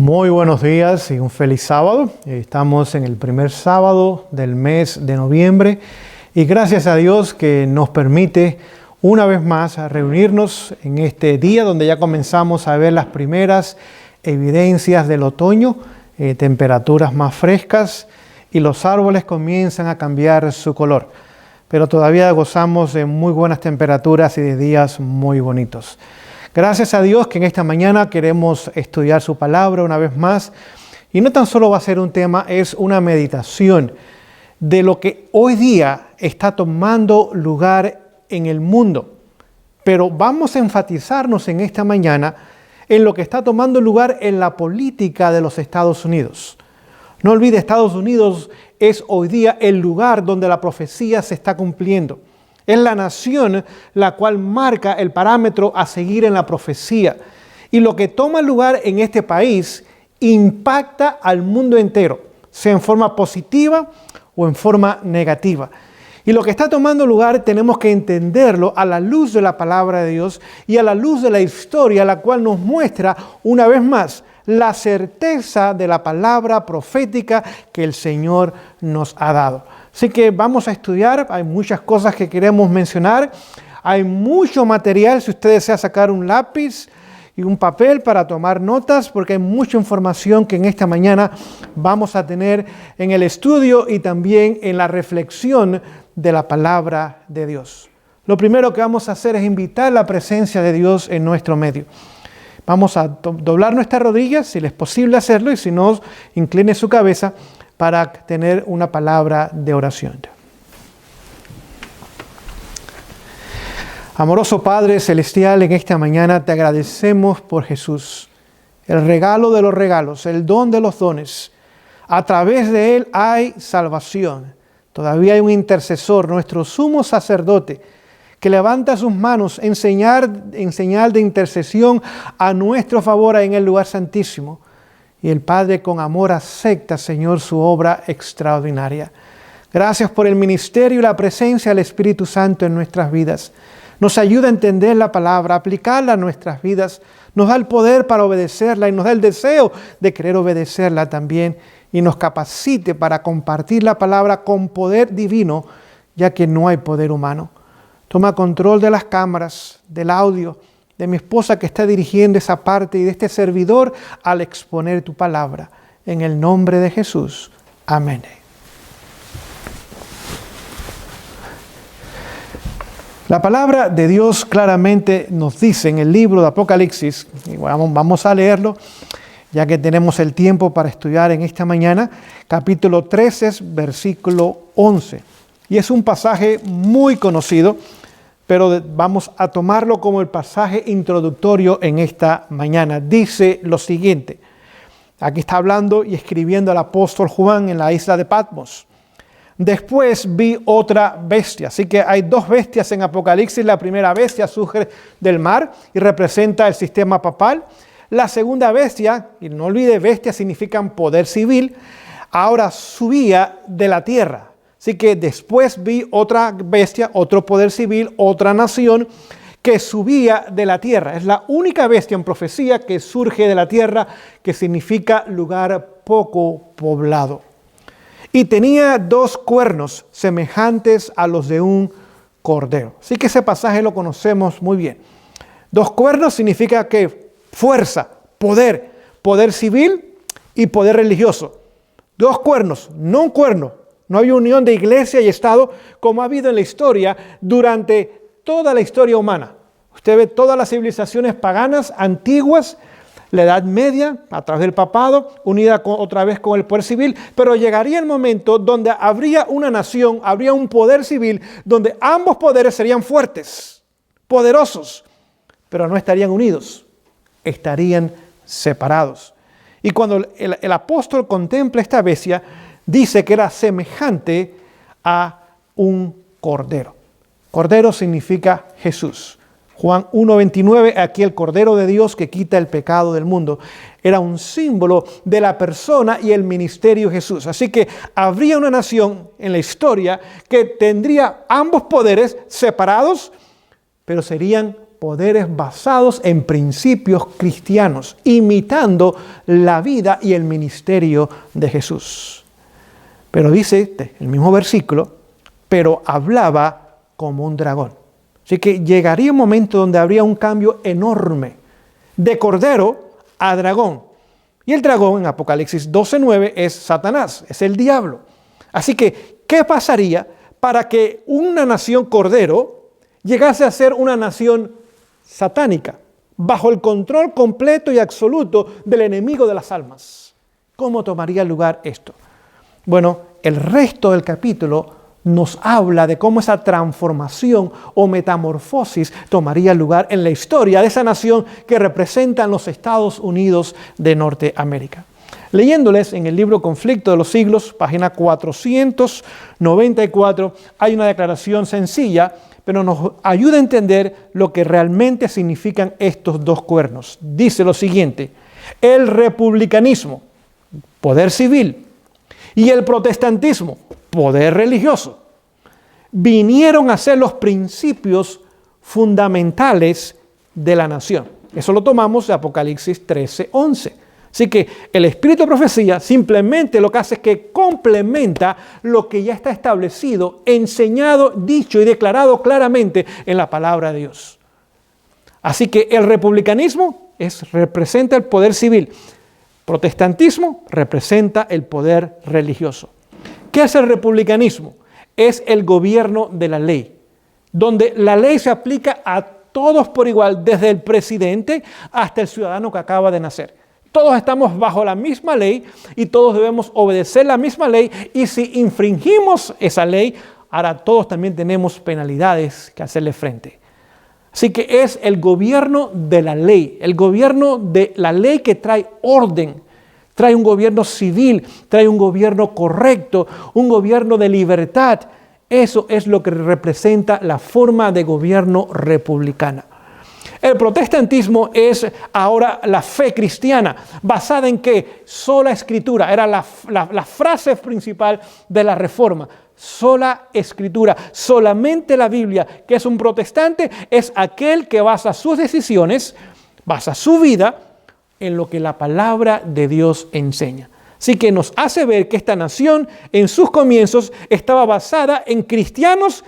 Muy buenos días y un feliz sábado. Estamos en el primer sábado del mes de noviembre y gracias a Dios que nos permite una vez más reunirnos en este día donde ya comenzamos a ver las primeras evidencias del otoño, temperaturas más frescas y los árboles comienzan a cambiar su color. Pero todavía gozamos de muy buenas temperaturas y de días muy bonitos. Gracias a Dios que en esta mañana queremos estudiar su palabra una vez más. Y no tan solo va a ser un tema, es una meditación de lo que hoy día está tomando lugar en el mundo. Pero vamos a enfatizarnos en esta mañana en lo que está tomando lugar en la política de los Estados Unidos. No olvide, Estados Unidos es hoy día el lugar donde la profecía se está cumpliendo. Es la nación la cual marca el parámetro a seguir en la profecía. Y lo que toma lugar en este país impacta al mundo entero, sea en forma positiva o en forma negativa. Y lo que está tomando lugar tenemos que entenderlo a la luz de la palabra de Dios y a la luz de la historia, la cual nos muestra una vez más la certeza de la palabra profética que el Señor nos ha dado. Así que vamos a estudiar, hay muchas cosas que queremos mencionar, hay mucho material si usted desea sacar un lápiz y un papel para tomar notas, porque hay mucha información que en esta mañana vamos a tener en el estudio y también en la reflexión de la palabra de Dios. Lo primero que vamos a hacer es invitar la presencia de Dios en nuestro medio. Vamos a doblar nuestras rodillas, si les es posible hacerlo, y si no, incline su cabeza para tener una palabra de oración. Amoroso Padre Celestial, en esta mañana te agradecemos por Jesús, el regalo de los regalos, el don de los dones. A través de Él hay salvación. Todavía hay un intercesor, nuestro sumo sacerdote, que levanta sus manos en señal de intercesión a nuestro favor en el lugar santísimo. Y el Padre con amor acepta, Señor, su obra extraordinaria. Gracias por el ministerio y la presencia del Espíritu Santo en nuestras vidas. Nos ayuda a entender la palabra, aplicarla a nuestras vidas. Nos da el poder para obedecerla y nos da el deseo de querer obedecerla también. Y nos capacite para compartir la palabra con poder divino, ya que no hay poder humano. Toma control de las cámaras, del audio, de mi esposa que está dirigiendo esa parte y de este servidor al exponer tu palabra. En el nombre de Jesús. Amén. La palabra de Dios claramente nos dice en el libro de Apocalipsis, y vamos a leerlo, ya que tenemos el tiempo para estudiar en esta mañana, capítulo 13, versículo 11. Y es un pasaje muy conocido, pero vamos a tomarlo como el pasaje introductorio en esta mañana. Dice lo siguiente, aquí está hablando y escribiendo el apóstol Juan en la isla de Patmos. Después vi otra bestia, así que hay dos bestias en Apocalipsis. La primera bestia surge del mar y representa el sistema papal. La segunda bestia, y no olvide, bestia significan poder civil, ahora subía de la tierra. Así que después vi otra bestia, otro poder civil, otra nación que subía de la tierra. Es la única bestia en profecía que surge de la tierra, que significa lugar poco poblado. Y tenía dos cuernos semejantes a los de un cordero. Así que ese pasaje lo conocemos muy bien. Dos cuernos significa que fuerza, poder civil y poder religioso. Dos cuernos, no un cuerno. No había unión de iglesia y Estado como ha habido en la historia durante toda la historia humana. Usted ve todas las civilizaciones paganas antiguas, la Edad Media, a través del papado, unida otra vez con el poder civil, pero llegaría el momento donde habría una nación, habría un poder civil, donde ambos poderes serían fuertes, poderosos, pero no estarían unidos, estarían separados. Y cuando el apóstol contempla esta bestia, dice que era semejante a un cordero. Cordero significa Jesús. Juan 1:29, aquí el Cordero de Dios que quita el pecado del mundo. Era un símbolo de la persona y el ministerio de Jesús. Así que habría una nación en la historia que tendría ambos poderes separados, pero serían poderes basados en principios cristianos, imitando la vida y el ministerio de Jesús. Pero dice el mismo versículo, pero hablaba como un dragón. Así que llegaría un momento donde habría un cambio enorme, de cordero a dragón. Y el dragón en Apocalipsis 12:9 es Satanás, es el diablo. Así que, ¿qué pasaría para que una nación cordero llegase a ser una nación satánica, bajo el control completo y absoluto del enemigo de las almas? ¿Cómo tomaría lugar esto? Bueno, el resto del capítulo nos habla de cómo esa transformación o metamorfosis tomaría lugar en la historia de esa nación que representan los Estados Unidos de Norteamérica. Leyéndoles en el libro Conflicto de los Siglos, página 494, hay una declaración sencilla, pero nos ayuda a entender lo que realmente significan estos dos cuernos. Dice lo siguiente: el republicanismo, poder civil, y el protestantismo, poder religioso, vinieron a ser los principios fundamentales de la nación. Eso lo tomamos de Apocalipsis 13:11. Así que el espíritu de profecía simplemente lo que hace es que complementa lo que ya está establecido, enseñado, dicho y declarado claramente en la palabra de Dios. Así que el republicanismo representa el poder civil. Protestantismo representa el poder religioso. ¿Qué es el republicanismo? Es el gobierno de la ley, donde la ley se aplica a todos por igual, desde el presidente hasta el ciudadano que acaba de nacer. Todos estamos bajo la misma ley y todos debemos obedecer la misma ley, y si infringimos esa ley, ahora todos también tenemos penalidades que hacerle frente. Así que es el gobierno de la ley, el gobierno de la ley que trae orden, trae un gobierno civil, trae un gobierno correcto, un gobierno de libertad. Eso es lo que representa la forma de gobierno republicana. El protestantismo es ahora la fe cristiana, basada en que sola escritura, era la frase principal de la reforma. Sola escritura, solamente la Biblia. Que es un protestante, es aquel que basa sus decisiones, basa su vida en lo que la palabra de Dios enseña. Así que nos hace ver que esta nación en sus comienzos estaba basada en cristianos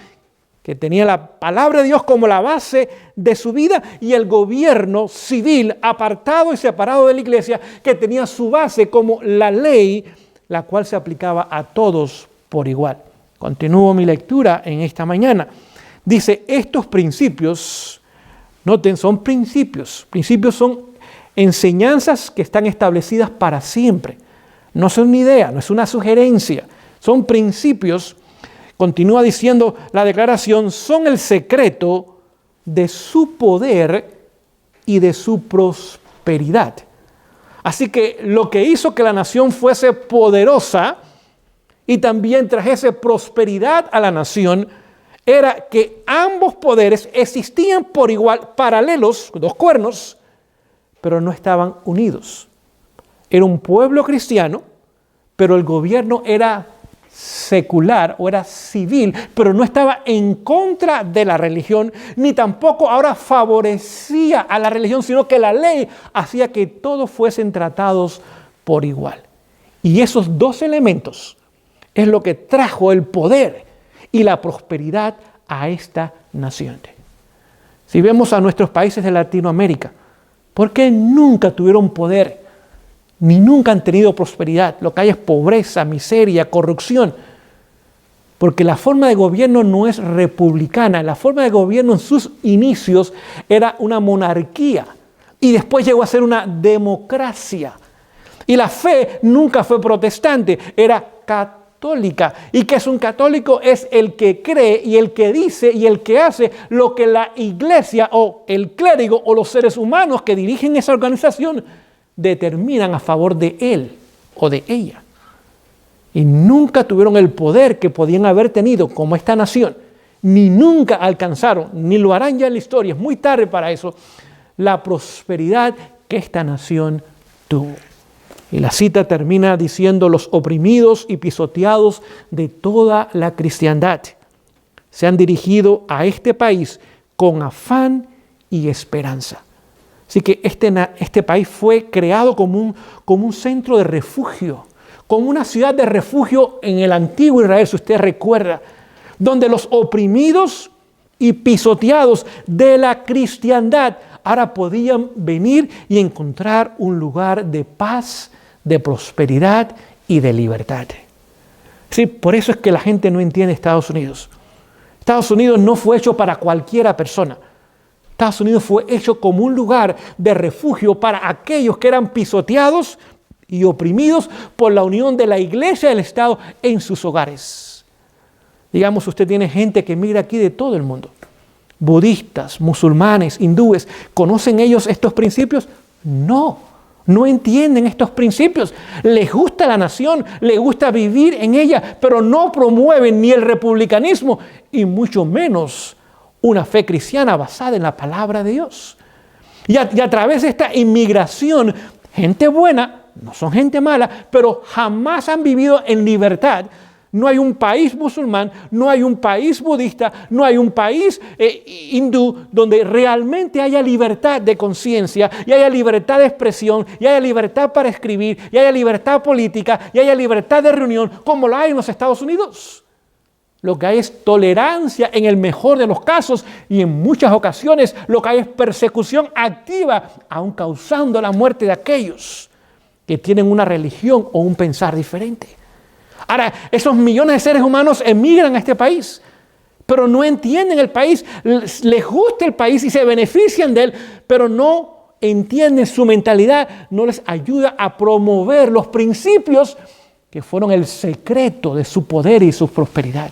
que tenían la palabra de Dios como la base de su vida, y el gobierno civil apartado y separado de la iglesia, que tenía su base como la ley, la cual se aplicaba a todos por igual. Continúo mi lectura en esta mañana. Dice, estos principios, noten, son principios. Principios son enseñanzas que están establecidas para siempre. No son una idea, no es una sugerencia. Son principios, continúa diciendo la declaración, son el secreto de su poder y de su prosperidad. Así que lo que hizo que la nación fuese poderosa y también trajese prosperidad a la nación era que ambos poderes existían por igual, paralelos, dos cuernos, pero no estaban unidos. Era un pueblo cristiano, pero el gobierno era secular o era civil, pero no estaba en contra de la religión, ni tampoco ahora favorecía a la religión, sino que la ley hacía que todos fuesen tratados por igual. Y esos dos elementos es lo que trajo el poder y la prosperidad a esta nación. Si vemos a nuestros países de Latinoamérica, ¿por qué nunca tuvieron poder? Ni nunca han tenido prosperidad. Lo que hay es pobreza, miseria, corrupción. Porque la forma de gobierno no es republicana. La forma de gobierno en sus inicios era una monarquía. Y después llegó a ser una democracia. Y la fe nunca fue protestante, era católica. ¿Y qué es un católico? Es el que cree y el que dice y el que hace lo que la iglesia o el clérigo o los seres humanos que dirigen esa organización determinan a favor de él o de ella. Y nunca tuvieron el poder que podían haber tenido como esta nación, ni nunca alcanzaron, ni lo harán ya en la historia, es muy tarde para eso, la prosperidad que esta nación tuvo. Y la cita termina diciendo: los oprimidos y pisoteados de toda la cristiandad se han dirigido a este país con afán y esperanza. Así que este país fue creado como un centro de refugio, como una ciudad de refugio en el antiguo Israel, si usted recuerda, donde los oprimidos y pisoteados de la cristiandad ahora podían venir y encontrar un lugar de paz, de prosperidad y de libertad. Sí, por eso es que la gente no entiende Estados Unidos. Estados Unidos no fue hecho para cualquiera persona. Estados Unidos fue hecho como un lugar de refugio para aquellos que eran pisoteados y oprimidos por la unión de la iglesia y el Estado en sus hogares. Digamos, usted tiene gente que migra aquí de todo el mundo. Budistas, musulmanes, hindúes. ¿Conocen ellos estos principios? No entienden estos principios. Les gusta la nación, les gusta vivir en ella, pero no promueven ni el republicanismo y mucho menos una fe cristiana basada en la palabra de Dios. Y a través de esta inmigración, gente buena, no son gente mala, pero jamás han vivido en libertad. No hay un país musulmán, no hay un país budista, no hay un país hindú donde realmente haya libertad de conciencia y haya libertad de expresión y haya libertad para escribir y haya libertad política y haya libertad de reunión como lo hay en los Estados Unidos. Lo que hay es tolerancia en el mejor de los casos y en muchas ocasiones lo que hay es persecución activa, aun causando la muerte de aquellos que tienen una religión o un pensar diferente. Ahora, esos millones de seres humanos emigran a este país, pero no entienden el país, les gusta el país y se benefician de él, pero no entienden su mentalidad, no les ayuda a promover los principios que fueron el secreto de su poder y su prosperidad.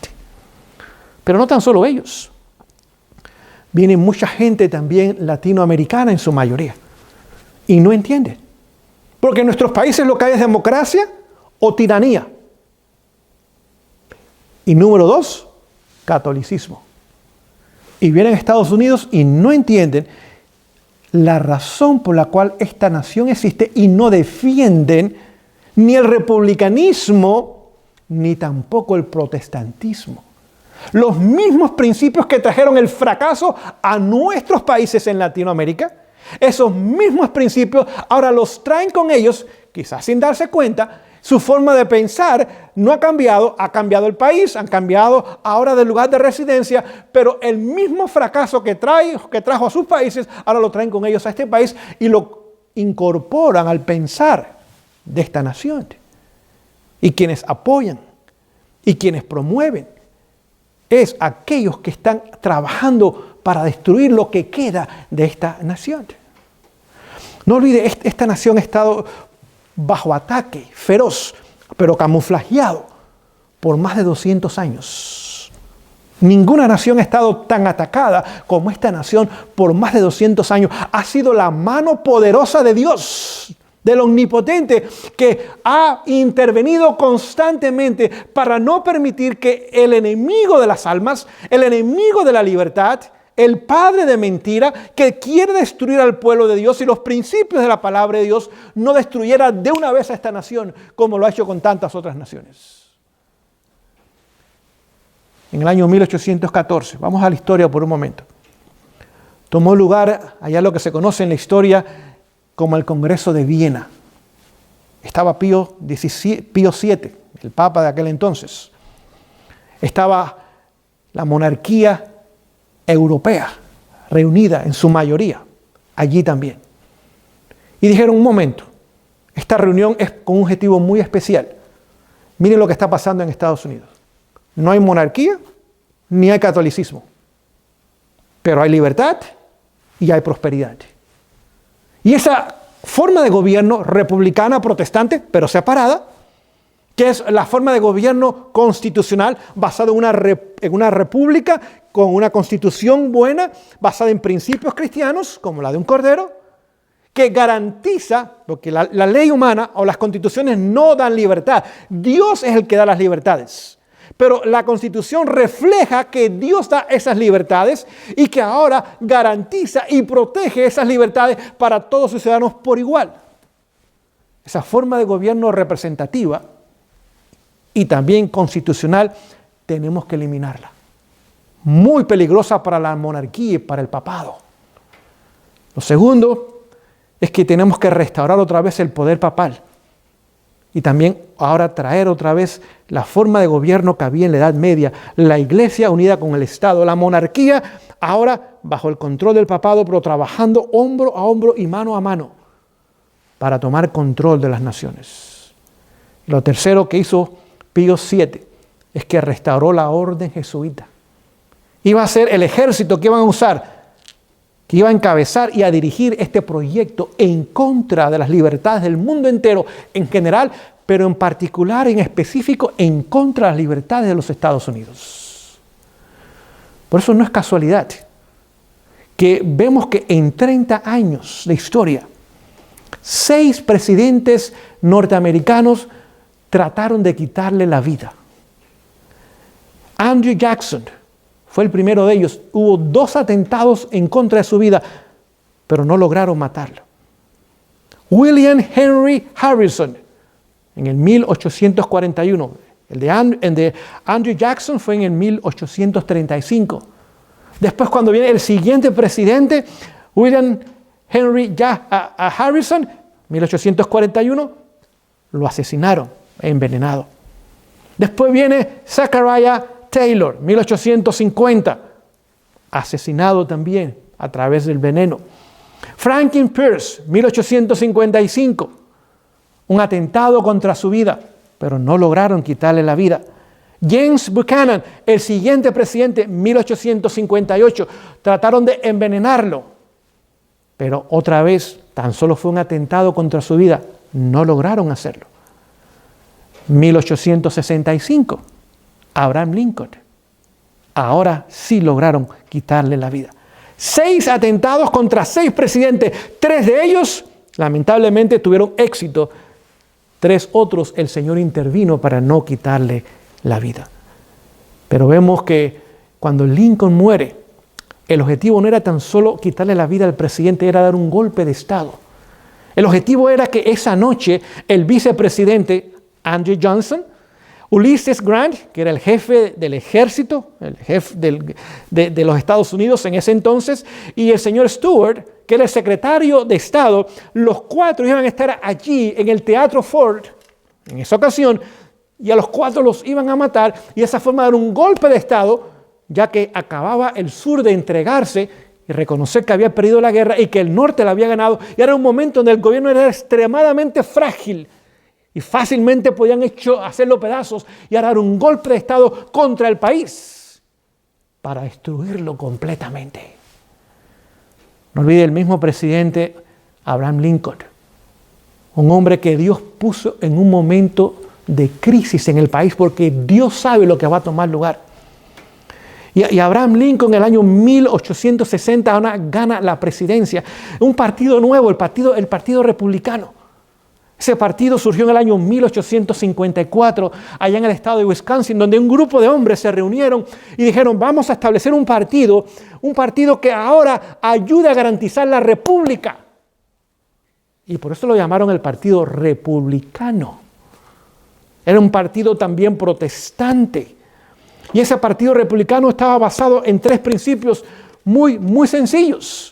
Pero no tan solo ellos. Viene mucha gente también latinoamericana en su mayoría y no entienden. Porque en nuestros países lo que hay es democracia o tiranía. Y número 2, catolicismo. Y vienen a Estados Unidos y no entienden la razón por la cual esta nación existe y no defienden ni el republicanismo ni tampoco el protestantismo. Los mismos principios que trajeron el fracaso a nuestros países en Latinoamérica, esos mismos principios ahora los traen con ellos, quizás sin darse cuenta. Su forma de pensar no ha cambiado el país, han cambiado ahora de lugar de residencia, pero el mismo fracaso que trajo a sus países, ahora lo traen con ellos a este país y lo incorporan al pensar de esta nación. Y quienes apoyan y quienes promueven es aquellos que están trabajando para destruir lo que queda de esta nación. No olvide, esta nación ha estado bajo ataque feroz, pero camuflajeado por más de 200 años. Ninguna nación ha estado tan atacada como esta nación por más de 200 años. Ha sido la mano poderosa de Dios, del Omnipotente, que ha intervenido constantemente para no permitir que el enemigo de las almas, el enemigo de la libertad, el padre de mentira, que quiere destruir al pueblo de Dios y los principios de la palabra de Dios, no destruyera de una vez a esta nación como lo ha hecho con tantas otras naciones. En el año 1814, vamos a la historia por un momento, tomó lugar allá lo que se conoce en la historia como el Congreso de Viena. Estaba Pío VII, el Papa de aquel entonces. Estaba la monarquía europea, reunida en su mayoría, allí también. Y dijeron, un momento, esta reunión es con un objetivo muy especial. Miren lo que está pasando en Estados Unidos. No hay monarquía, ni hay catolicismo, pero hay libertad y hay prosperidad. Y esa forma de gobierno republicana, protestante, pero separada, que es la forma de gobierno constitucional basada en una república con una constitución buena, basada en principios cristianos, como la de un cordero, que garantiza, porque la ley humana o las constituciones no dan libertad. Dios es el que da las libertades. Pero la Constitución refleja que Dios da esas libertades y que ahora garantiza y protege esas libertades para todos sus ciudadanos por igual. Esa forma de gobierno representativa y también constitucional tenemos que eliminarla. Muy peligrosa para la monarquía y para el papado. Lo segundo es que tenemos que restaurar otra vez el poder papal y también ahora traer otra vez la forma de gobierno que había en la Edad Media, la Iglesia unida con el Estado, la monarquía ahora bajo el control del papado, pero trabajando hombro a hombro y mano a mano para tomar control de las naciones. Lo tercero que hizo Pío VII es que restauró la orden jesuita. Iba a ser el ejército que iban a usar, que iba a encabezar y a dirigir este proyecto en contra de las libertades del mundo entero en general, pero en particular, en específico, en contra de las libertades de los Estados Unidos. Por eso no es casualidad que vemos que en 30 años de historia, 6 presidentes norteamericanos trataron de quitarle la vida. Andrew Jackson fue el primero de ellos. Hubo 2 atentados en contra de su vida, pero no lograron matarlo. William Henry Harrison, en el 1841. El de Andrew Jackson fue en el 1835. Después, cuando viene el siguiente presidente, William Henry Harrison, 1841, lo asesinaron, envenenado. Después viene Zachariah Taylor, 1850, asesinado también a través del veneno. Franklin Pierce, 1855, un atentado contra su vida, pero no lograron quitarle la vida. James Buchanan, el siguiente presidente, 1858, trataron de envenenarlo, pero otra vez tan solo fue un atentado contra su vida, no lograron hacerlo. 1865, Abraham Lincoln, ahora sí lograron quitarle la vida. 6 atentados contra 6 presidentes, 3 de ellos lamentablemente tuvieron éxito, 3 otros el Señor intervino para no quitarle la vida. Pero vemos que cuando Lincoln muere, el objetivo no era tan solo quitarle la vida al presidente, era dar un golpe de Estado. El objetivo era que esa noche el vicepresidente Andrew Johnson, Ulysses Grant, que era el jefe del ejército, el jefe de los Estados Unidos en ese entonces, y el señor Stewart, que era el secretario de Estado, los 4 iban a estar allí en el Teatro Ford, en esa ocasión, y a los 4 los iban a matar, y de esa forma dar un golpe de Estado, ya que acababa el sur de entregarse y reconocer que había perdido la guerra y que el norte la había ganado, y era un momento donde el gobierno era extremadamente frágil, y fácilmente podían hacerlo pedazos y dar un golpe de Estado contra el país para destruirlo completamente. No olvide el mismo presidente Abraham Lincoln, un hombre que Dios puso en un momento de crisis en el país porque Dios sabe lo que va a tomar lugar. Y Abraham Lincoln en el año 1860 gana la presidencia. Un partido nuevo, el partido republicano. Ese partido surgió en el año 1854, allá en el estado de Wisconsin, donde un grupo de hombres se reunieron y dijeron, vamos a establecer un partido que ahora ayude a garantizar la república. Y por eso lo llamaron el Partido Republicano. Era un partido también protestante. Y ese partido republicano estaba basado en 3 principios muy, muy sencillos.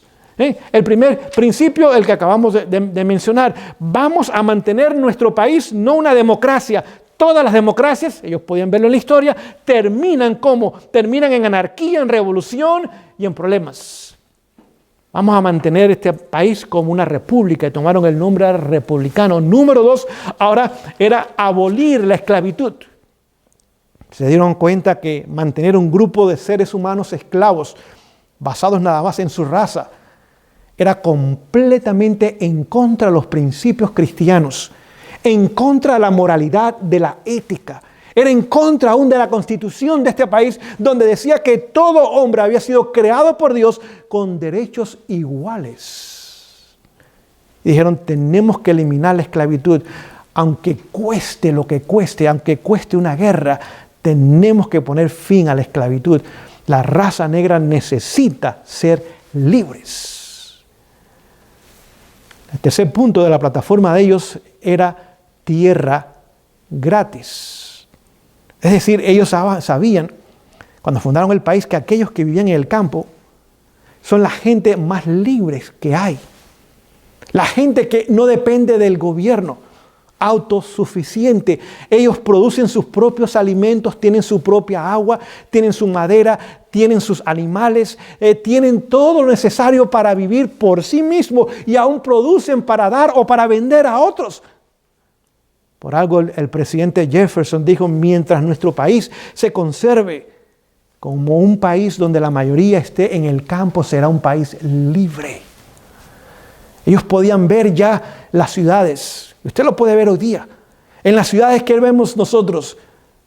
El primer principio, el que acabamos de mencionar, vamos a mantener nuestro país, no una democracia. Todas las democracias, ellos podían verlo en la historia, terminan en anarquía, en revolución y en problemas. Vamos a mantener este país como una república y tomaron el nombre republicano. Número 2, ahora era abolir la esclavitud. Se dieron cuenta que mantener un grupo de seres humanos esclavos, basados nada más en su raza, era completamente en contra de los principios cristianos, en contra de la moralidad, de la ética. Era en contra aún de la constitución de este país, donde decía que todo hombre había sido creado por Dios con derechos iguales. Y dijeron, tenemos que eliminar la esclavitud, aunque cueste lo que cueste, aunque cueste una guerra, tenemos que poner fin a la esclavitud. La raza negra necesita ser libres. El tercer punto de la plataforma de ellos era tierra gratis. Es decir, ellos sabían, cuando fundaron el país, que aquellos que vivían en el campo son la gente más libres que hay. La gente que no depende del gobierno, autosuficiente. Ellos producen sus propios alimentos, tienen su propia agua, tienen su madera, tienen sus animales, tienen todo lo necesario para vivir por sí mismos y aún producen para dar o para vender a otros. Por algo el presidente Jefferson dijo, mientras nuestro país se conserve como un país donde la mayoría esté en el campo, será un país libre. Ellos podían ver ya las ciudades. Usted lo puede ver hoy día. En las ciudades que vemos nosotros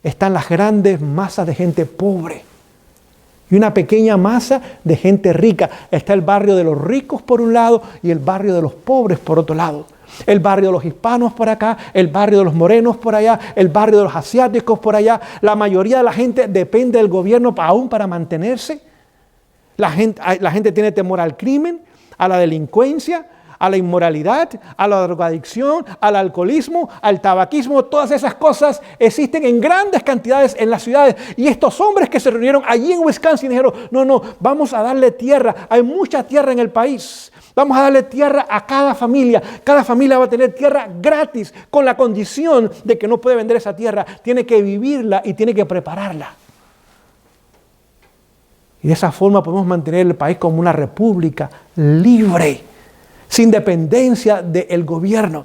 están las grandes masas de gente pobre y una pequeña masa de gente rica. Está el barrio de los ricos por un lado y el barrio de los pobres por otro lado. El barrio de los hispanos por acá, el barrio de los morenos por allá, el barrio de los asiáticos por allá. La mayoría de la gente depende del gobierno aún para mantenerse. La gente tiene temor al crimen, a la delincuencia, a la inmoralidad, a la drogadicción, al alcoholismo, al tabaquismo. Todas esas cosas existen en grandes cantidades en las ciudades. Y estos hombres que se reunieron allí en Wisconsin dijeron, no, vamos a darle tierra. Hay mucha tierra en el país. Vamos a darle tierra a cada familia. Cada familia va a tener tierra gratis con la condición de que no puede vender esa tierra. Tiene que vivirla y tiene que prepararla. Y de esa forma podemos mantener el país como una república libre, sin dependencia del gobierno.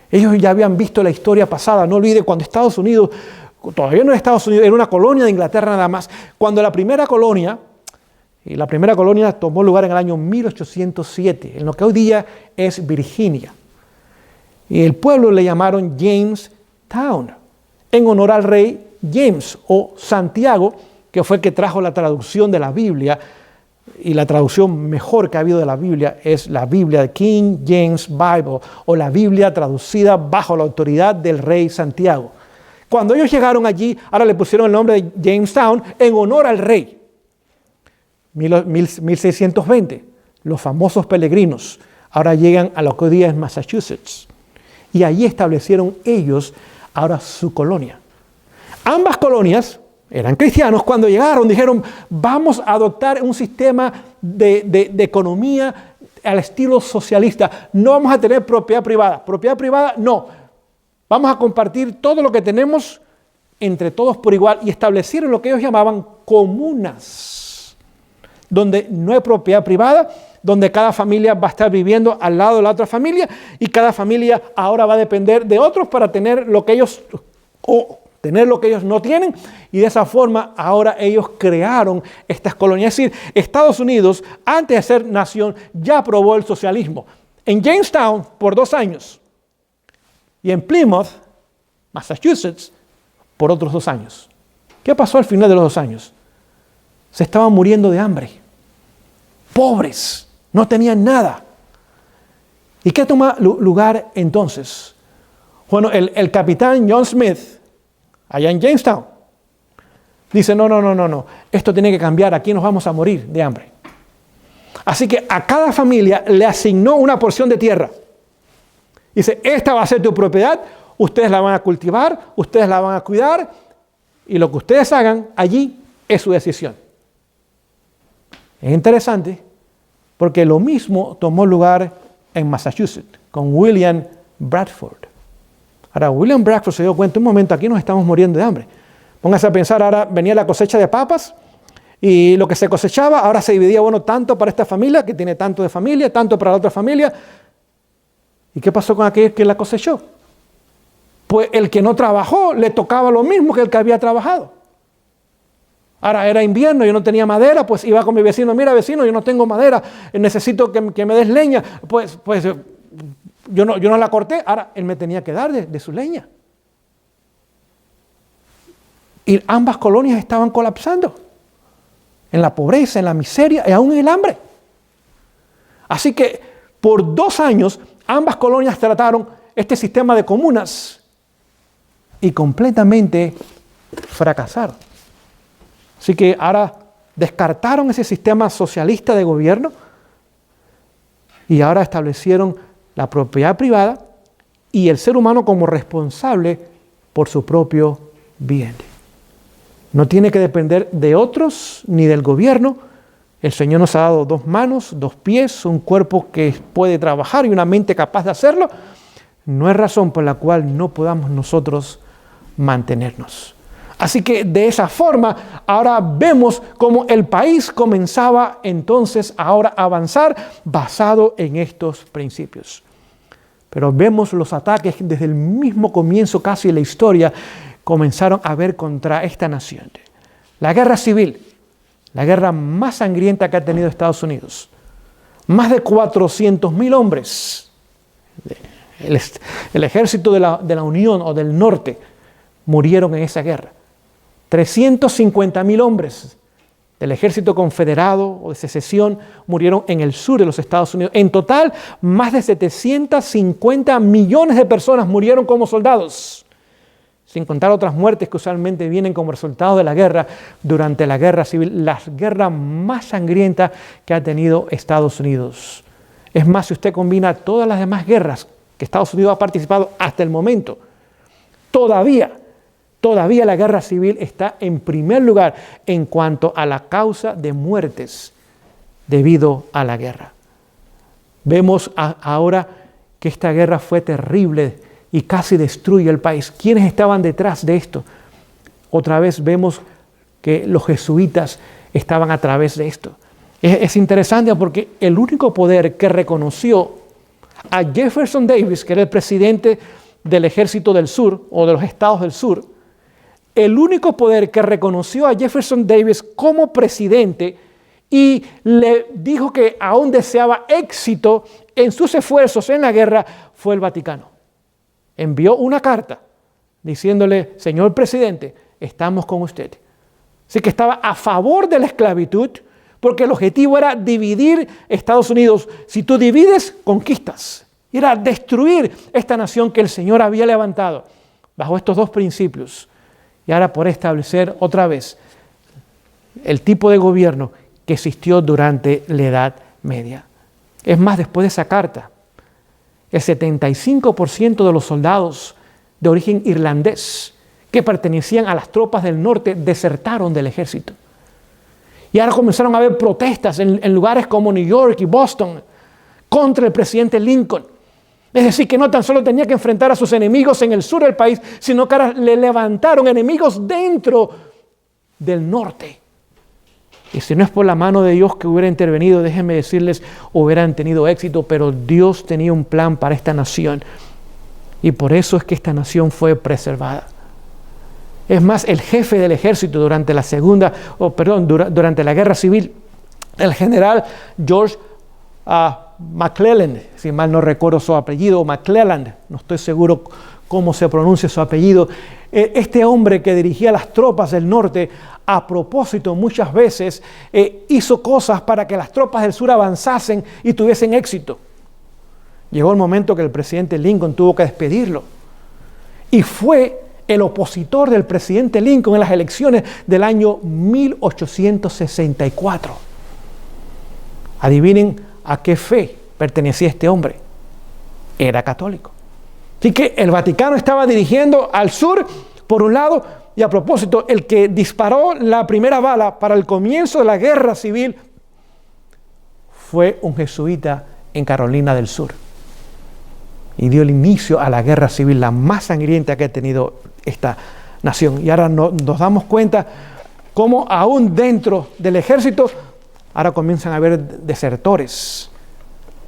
Ellos ya habían visto la historia pasada. No olvide cuando Estados Unidos, todavía no era Estados Unidos, era una colonia de Inglaterra nada más. Cuando la primera colonia tomó lugar en el año 1807, en lo que hoy día es Virginia. Y el pueblo le llamaron Jamestown, en honor al rey James o Santiago, que fue el que trajo la traducción de la Biblia. Y la traducción mejor que ha habido de la Biblia es la Biblia de King James Bible, o la Biblia traducida bajo la autoridad del rey Santiago. Cuando ellos llegaron allí, ahora le pusieron el nombre de Jamestown en honor al rey. 1620, los famosos peregrinos ahora llegan a lo que hoy día es Massachusetts. Y allí establecieron ellos ahora su colonia. Ambas colonias eran cristianos. Cuando llegaron dijeron, vamos a adoptar un sistema de economía al estilo socialista. No vamos a tener propiedad privada. Propiedad privada, no. Vamos a compartir todo lo que tenemos entre todos por igual. Y establecieron lo que ellos llamaban comunas, donde no hay propiedad privada, donde cada familia va a estar viviendo al lado de la otra familia y cada familia ahora va a depender de otros para tener lo que ellos no tienen, y de esa forma ahora ellos crearon estas colonias. Es decir, Estados Unidos, antes de ser nación, ya aprobó el socialismo. En Jamestown por 2 años y en Plymouth, Massachusetts, por otros 2 años. ¿Qué pasó al final de los 2 años? Se estaban muriendo de hambre. Pobres, no tenían nada. ¿Y qué toma lugar entonces? Bueno, el capitán John Smith, allá en Jamestown, dice, no, esto tiene que cambiar, aquí nos vamos a morir de hambre. Así que a cada familia le asignó una porción de tierra. Dice, esta va a ser tu propiedad, ustedes la van a cultivar, ustedes la van a cuidar, y lo que ustedes hagan allí es su decisión. Es interesante, porque lo mismo tomó lugar en Massachusetts, con William Bradford. Ahora, William Bradford se dio cuenta, un momento, aquí nos estamos muriendo de hambre. Póngase a pensar, ahora venía la cosecha de papas, y lo que se cosechaba, ahora se dividía, tanto para esta familia, que tiene tanto de familia, tanto para la otra familia. ¿Y qué pasó con aquel que la cosechó? Pues el que no trabajó, le tocaba lo mismo que el que había trabajado. Ahora era invierno, yo no tenía madera, pues iba con mi vecino, mira vecino, yo no tengo madera, necesito que me des leña, pues yo no la corté, ahora él me tenía que dar de su leña. Y ambas colonias estaban colapsando, en la pobreza, en la miseria y aún en el hambre. Así que por 2 años ambas colonias trataron este sistema de comunas y completamente fracasaron. Así que ahora descartaron ese sistema socialista de gobierno y ahora establecieron la propiedad privada y el ser humano como responsable por su propio bien. No tiene que depender de otros ni del gobierno El Señor nos ha dado 2 manos, 2 pies, un cuerpo que puede trabajar y una mente capaz de hacerlo. No es razón por la cual no podamos nosotros mantenernos. Así que de esa forma, ahora vemos cómo el país comenzaba entonces ahora a avanzar basado en estos principios. Pero vemos los ataques desde el mismo comienzo casi de la historia comenzaron a ver contra esta nación. La guerra civil, la guerra más sangrienta que ha tenido Estados Unidos. Más de 400,000 hombres, el ejército de la Unión o del Norte, murieron en esa guerra. 350,000 hombres del ejército confederado o de secesión murieron en el sur de los Estados Unidos. En total, más de 750 millones de personas murieron como soldados, sin contar otras muertes que usualmente vienen como resultado de la guerra durante la guerra civil, la guerra más sangrienta que ha tenido Estados Unidos. Es más, si usted combina todas las demás guerras que Estados Unidos ha participado hasta el momento, todavía la guerra civil está en primer lugar en cuanto a la causa de muertes debido a la guerra. Vemos ahora que esta guerra fue terrible y casi destruye el país. ¿Quiénes estaban detrás de esto? Otra vez vemos que los jesuitas estaban a través de esto. Es interesante porque el único poder que reconoció a Jefferson Davis, que era el presidente del Ejército del Sur o de los Estados del Sur, el único poder que reconoció a Jefferson Davis como presidente y le dijo que aún deseaba éxito en sus esfuerzos en la guerra fue el Vaticano. Envió una carta diciéndole: señor presidente, estamos con usted. Así que estaba a favor de la esclavitud porque el objetivo era dividir Estados Unidos. Si tú divides, conquistas. Era destruir esta nación que el Señor había levantado bajo estos 2 principios. Y ahora por establecer otra vez el tipo de gobierno que existió durante la Edad Media. Es más, después de esa carta, el 75% de los soldados de origen irlandés que pertenecían a las tropas del norte desertaron del ejército. Y ahora comenzaron a haber protestas en lugares como New York y Boston contra el presidente Lincoln. Es decir, que no tan solo tenía que enfrentar a sus enemigos en el sur del país, sino que ahora le levantaron enemigos dentro del norte. Y si no es por la mano de Dios que hubiera intervenido, déjenme decirles, hubieran tenido éxito, pero Dios tenía un plan para esta nación. Y por eso es que esta nación fue preservada. Es más, el jefe del ejército durante durante la guerra civil, el general George McClellan, si mal no recuerdo su apellido, McClellan, no estoy seguro cómo se pronuncia su apellido. Este hombre que dirigía las tropas del norte, a propósito muchas veces, hizo cosas para que las tropas del sur avanzasen y tuviesen éxito. Llegó el momento que el presidente Lincoln tuvo que despedirlo. Y fue el opositor del presidente Lincoln en las elecciones del año 1864. Adivinen a qué fe pertenecía este hombre. Era católico. Así que el Vaticano estaba dirigiendo al sur, por un lado, y a propósito, el que disparó la primera bala para el comienzo de la guerra civil fue un jesuita en Carolina del Sur. Y dio el inicio a la guerra civil, la más sangrienta que ha tenido esta nación. Y ahora nos damos cuenta cómo aún dentro del ejército, ahora comienzan a haber desertores,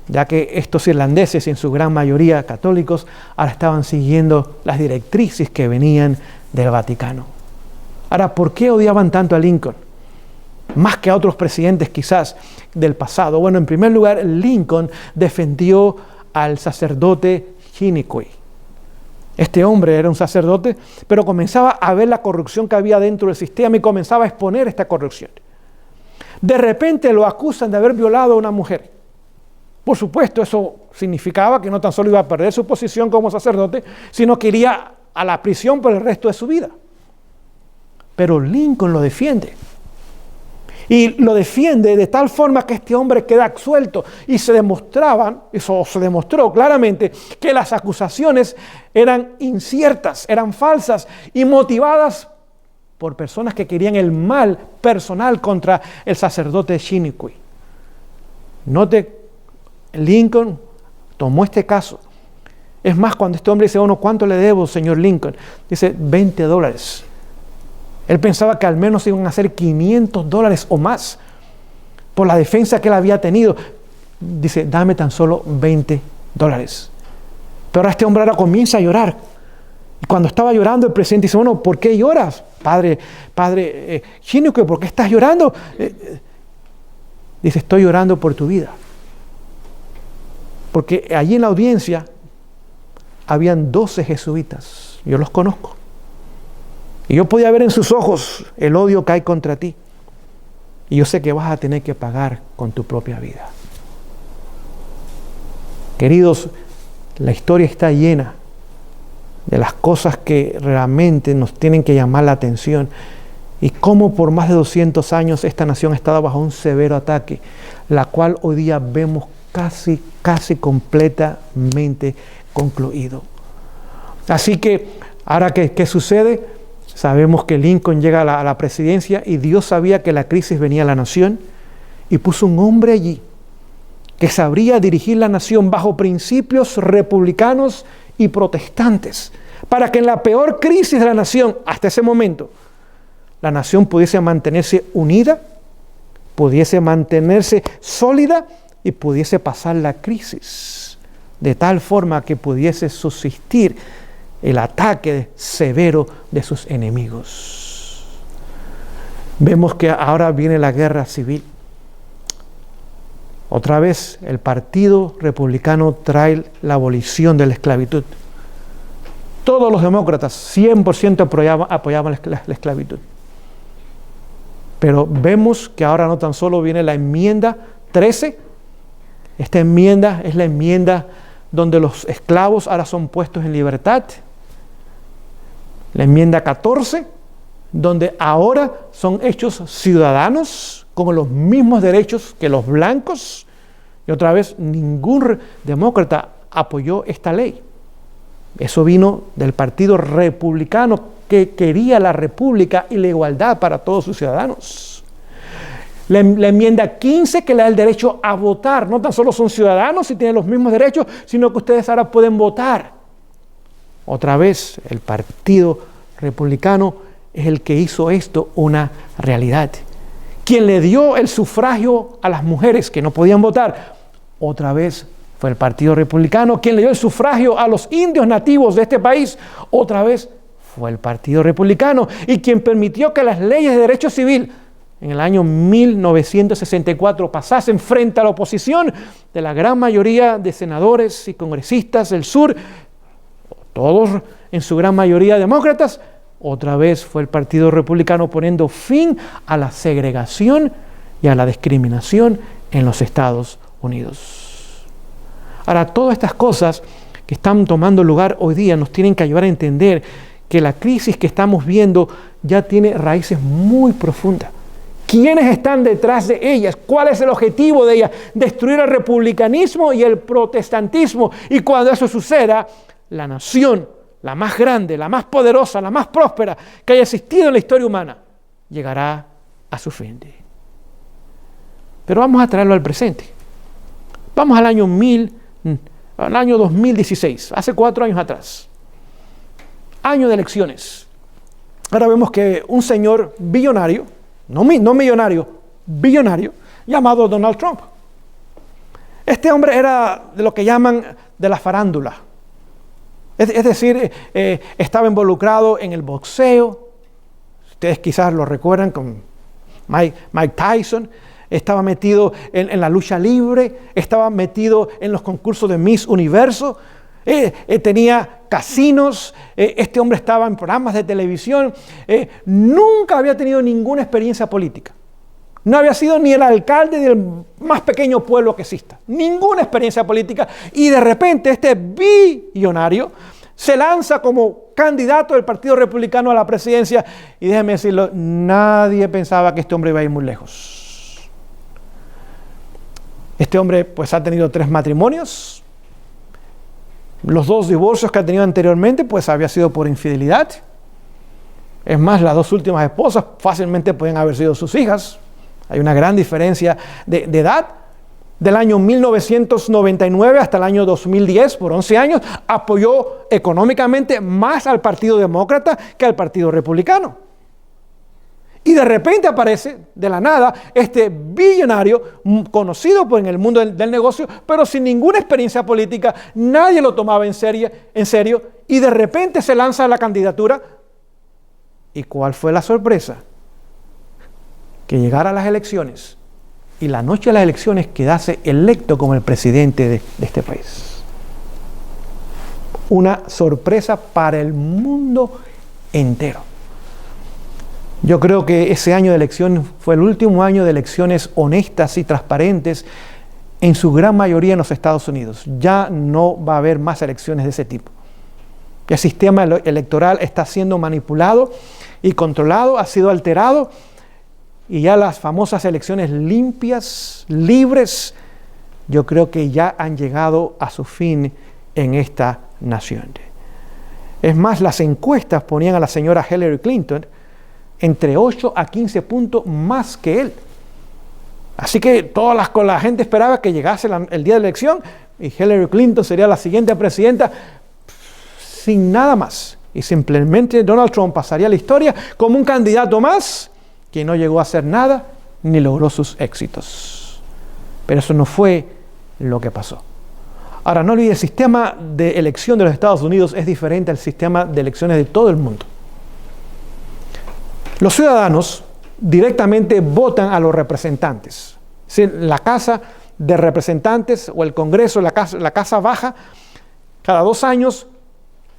ya que estos irlandeses, en su gran mayoría católicos, ahora estaban siguiendo las directrices que venían del Vaticano. Ahora, ¿por qué odiaban tanto a Lincoln? Más que a otros presidentes quizás del pasado. Bueno, en primer lugar, Lincoln defendió al sacerdote Hinckley. Este hombre era un sacerdote, pero comenzaba a ver la corrupción que había dentro del sistema y comenzaba a exponer esta corrupción. De repente lo acusan de haber violado a una mujer. Por supuesto, eso significaba que no tan solo iba a perder su posición como sacerdote, sino que iría a la prisión por el resto de su vida. Pero Lincoln lo defiende. Y lo defiende de tal forma que este hombre queda absuelto. Y se demostró claramente que las acusaciones eran inciertas, eran falsas y motivadas por personas que querían el mal personal contra el sacerdote Chiniquy. Note, Lincoln tomó este caso. Es más, cuando este hombre dice, ¿cuánto le debo, señor Lincoln? Dice, $20. Él pensaba que al menos iban a ser $500 o más por la defensa que él había tenido. Dice, dame tan solo $20. Pero ahora este hombre comienza a llorar. Y cuando estaba llorando, el presidente dice, ¿por qué lloras? Padre Chiniquy, ¿por qué estás llorando? Dice, estoy llorando por tu vida. Porque allí en la audiencia habían 12 jesuitas. Yo los conozco. Y yo podía ver en sus ojos el odio que hay contra ti. Y yo sé que vas a tener que pagar con tu propia vida. Queridos, la historia está llena de las cosas que realmente nos tienen que llamar la atención. Y cómo por más de 200 años esta nación ha estado bajo un severo ataque, la cual hoy día vemos casi completamente concluido. Así que, ahora ¿qué sucede? Sabemos que Lincoln llega a la presidencia y Dios sabía que la crisis venía a la nación y puso un hombre allí que sabría dirigir la nación bajo principios republicanos y protestantes, para que en la peor crisis de la nación hasta ese momento, la nación pudiese mantenerse unida, pudiese mantenerse sólida y pudiese pasar la crisis de tal forma que pudiese subsistir el ataque severo de sus enemigos. Vemos que ahora viene la guerra civil. Otra vez el Partido Republicano trae la abolición de la esclavitud. Todos los demócratas 100% apoyaban la esclavitud. Pero vemos que ahora no tan solo viene la enmienda 13. Esta enmienda es la enmienda donde los esclavos ahora son puestos en libertad. La enmienda 14, donde ahora son hechos ciudadanos con los mismos derechos que los blancos. Y otra vez, ningún demócrata apoyó esta ley. Eso vino del Partido Republicano, que quería la república y la igualdad para todos sus ciudadanos. La enmienda 15, que le da el derecho a votar. No tan solo son ciudadanos y tienen los mismos derechos, sino que ustedes ahora pueden votar. Otra vez, el Partido Republicano es el que hizo esto una realidad. Quien le dio el sufragio a las mujeres que no podían votar, otra vez fue el Partido Republicano. Quien le dio el sufragio a los indios nativos de este país, otra vez fue el Partido Republicano. Y quien permitió que las leyes de derecho civil en el año 1964 pasasen frente a la oposición de la gran mayoría de senadores y congresistas del sur, todos en su gran mayoría demócratas, otra vez fue el Partido Republicano poniendo fin a la segregación y a la discriminación en los Estados Unidos. Ahora, todas estas cosas que están tomando lugar hoy día nos tienen que ayudar a entender que la crisis que estamos viendo ya tiene raíces muy profundas. ¿Quiénes están detrás de ellas? ¿Cuál es el objetivo de ellas? Destruir el republicanismo y el protestantismo. Y cuando eso suceda, la nación, la más grande, la más poderosa, la más próspera que haya existido en la historia humana, llegará a su fin. Pero vamos a traerlo al presente. Vamos al año 2016, hace 4 años atrás. Año de elecciones. Ahora vemos que un señor billonario, no millonario, billonario, llamado Donald Trump. Este hombre era de lo que llaman de la farándula. Es decir, estaba involucrado en el boxeo. Ustedes quizás lo recuerdan con Mike Tyson. Estaba metido en la lucha libre. Estaba metido en los concursos de Miss Universo. Tenía casinos. Este hombre estaba en programas de televisión. Nunca había tenido ninguna experiencia política. No había sido ni el alcalde del más pequeño pueblo que exista. Ninguna experiencia política. Y de repente este billonario se lanza como candidato del Partido Republicano a la presidencia. Y déjenme decirlo, nadie pensaba que este hombre iba a ir muy lejos. Este hombre pues ha tenido 3 matrimonios. Los 2 divorcios que ha tenido anteriormente pues había sido por infidelidad. Es más, las dos últimas esposas fácilmente pueden haber sido sus hijas. Hay una gran diferencia de edad. Del año 1999 hasta el año 2010, por 11 años, apoyó económicamente más al Partido Demócrata que al Partido Republicano. Y de repente aparece, de la nada, este billonario conocido en el mundo del negocio, pero sin ninguna experiencia política, nadie lo tomaba en serio, y de repente se lanza a la candidatura. ¿Y cuál fue la sorpresa? Que llegara a las elecciones y la noche de las elecciones quedase electo como el presidente de este país. Una sorpresa para el mundo entero. Yo creo que ese año de elección fue el último año de elecciones honestas y transparentes en su gran mayoría en los Estados Unidos. Ya no va a haber más elecciones de ese tipo. El sistema electoral está siendo manipulado y controlado, ha sido alterado, y ya las famosas elecciones limpias, libres, yo creo que ya han llegado a su fin en esta nación. Es más, las encuestas ponían a la señora Hillary Clinton entre 8 a 15 puntos más que él. Así que la gente esperaba que llegase el día de la elección y Hillary Clinton sería la siguiente presidenta sin nada más. Y simplemente Donald Trump pasaría a la historia como un candidato más que no llegó a hacer nada ni logró sus éxitos. Pero eso no fue lo que pasó. Ahora, no olvides, el sistema de elección de los Estados Unidos es diferente al sistema de elecciones de todo el mundo. Los ciudadanos directamente votan a los representantes. Si la Casa de Representantes o el Congreso, la Casa Baja, cada 2 años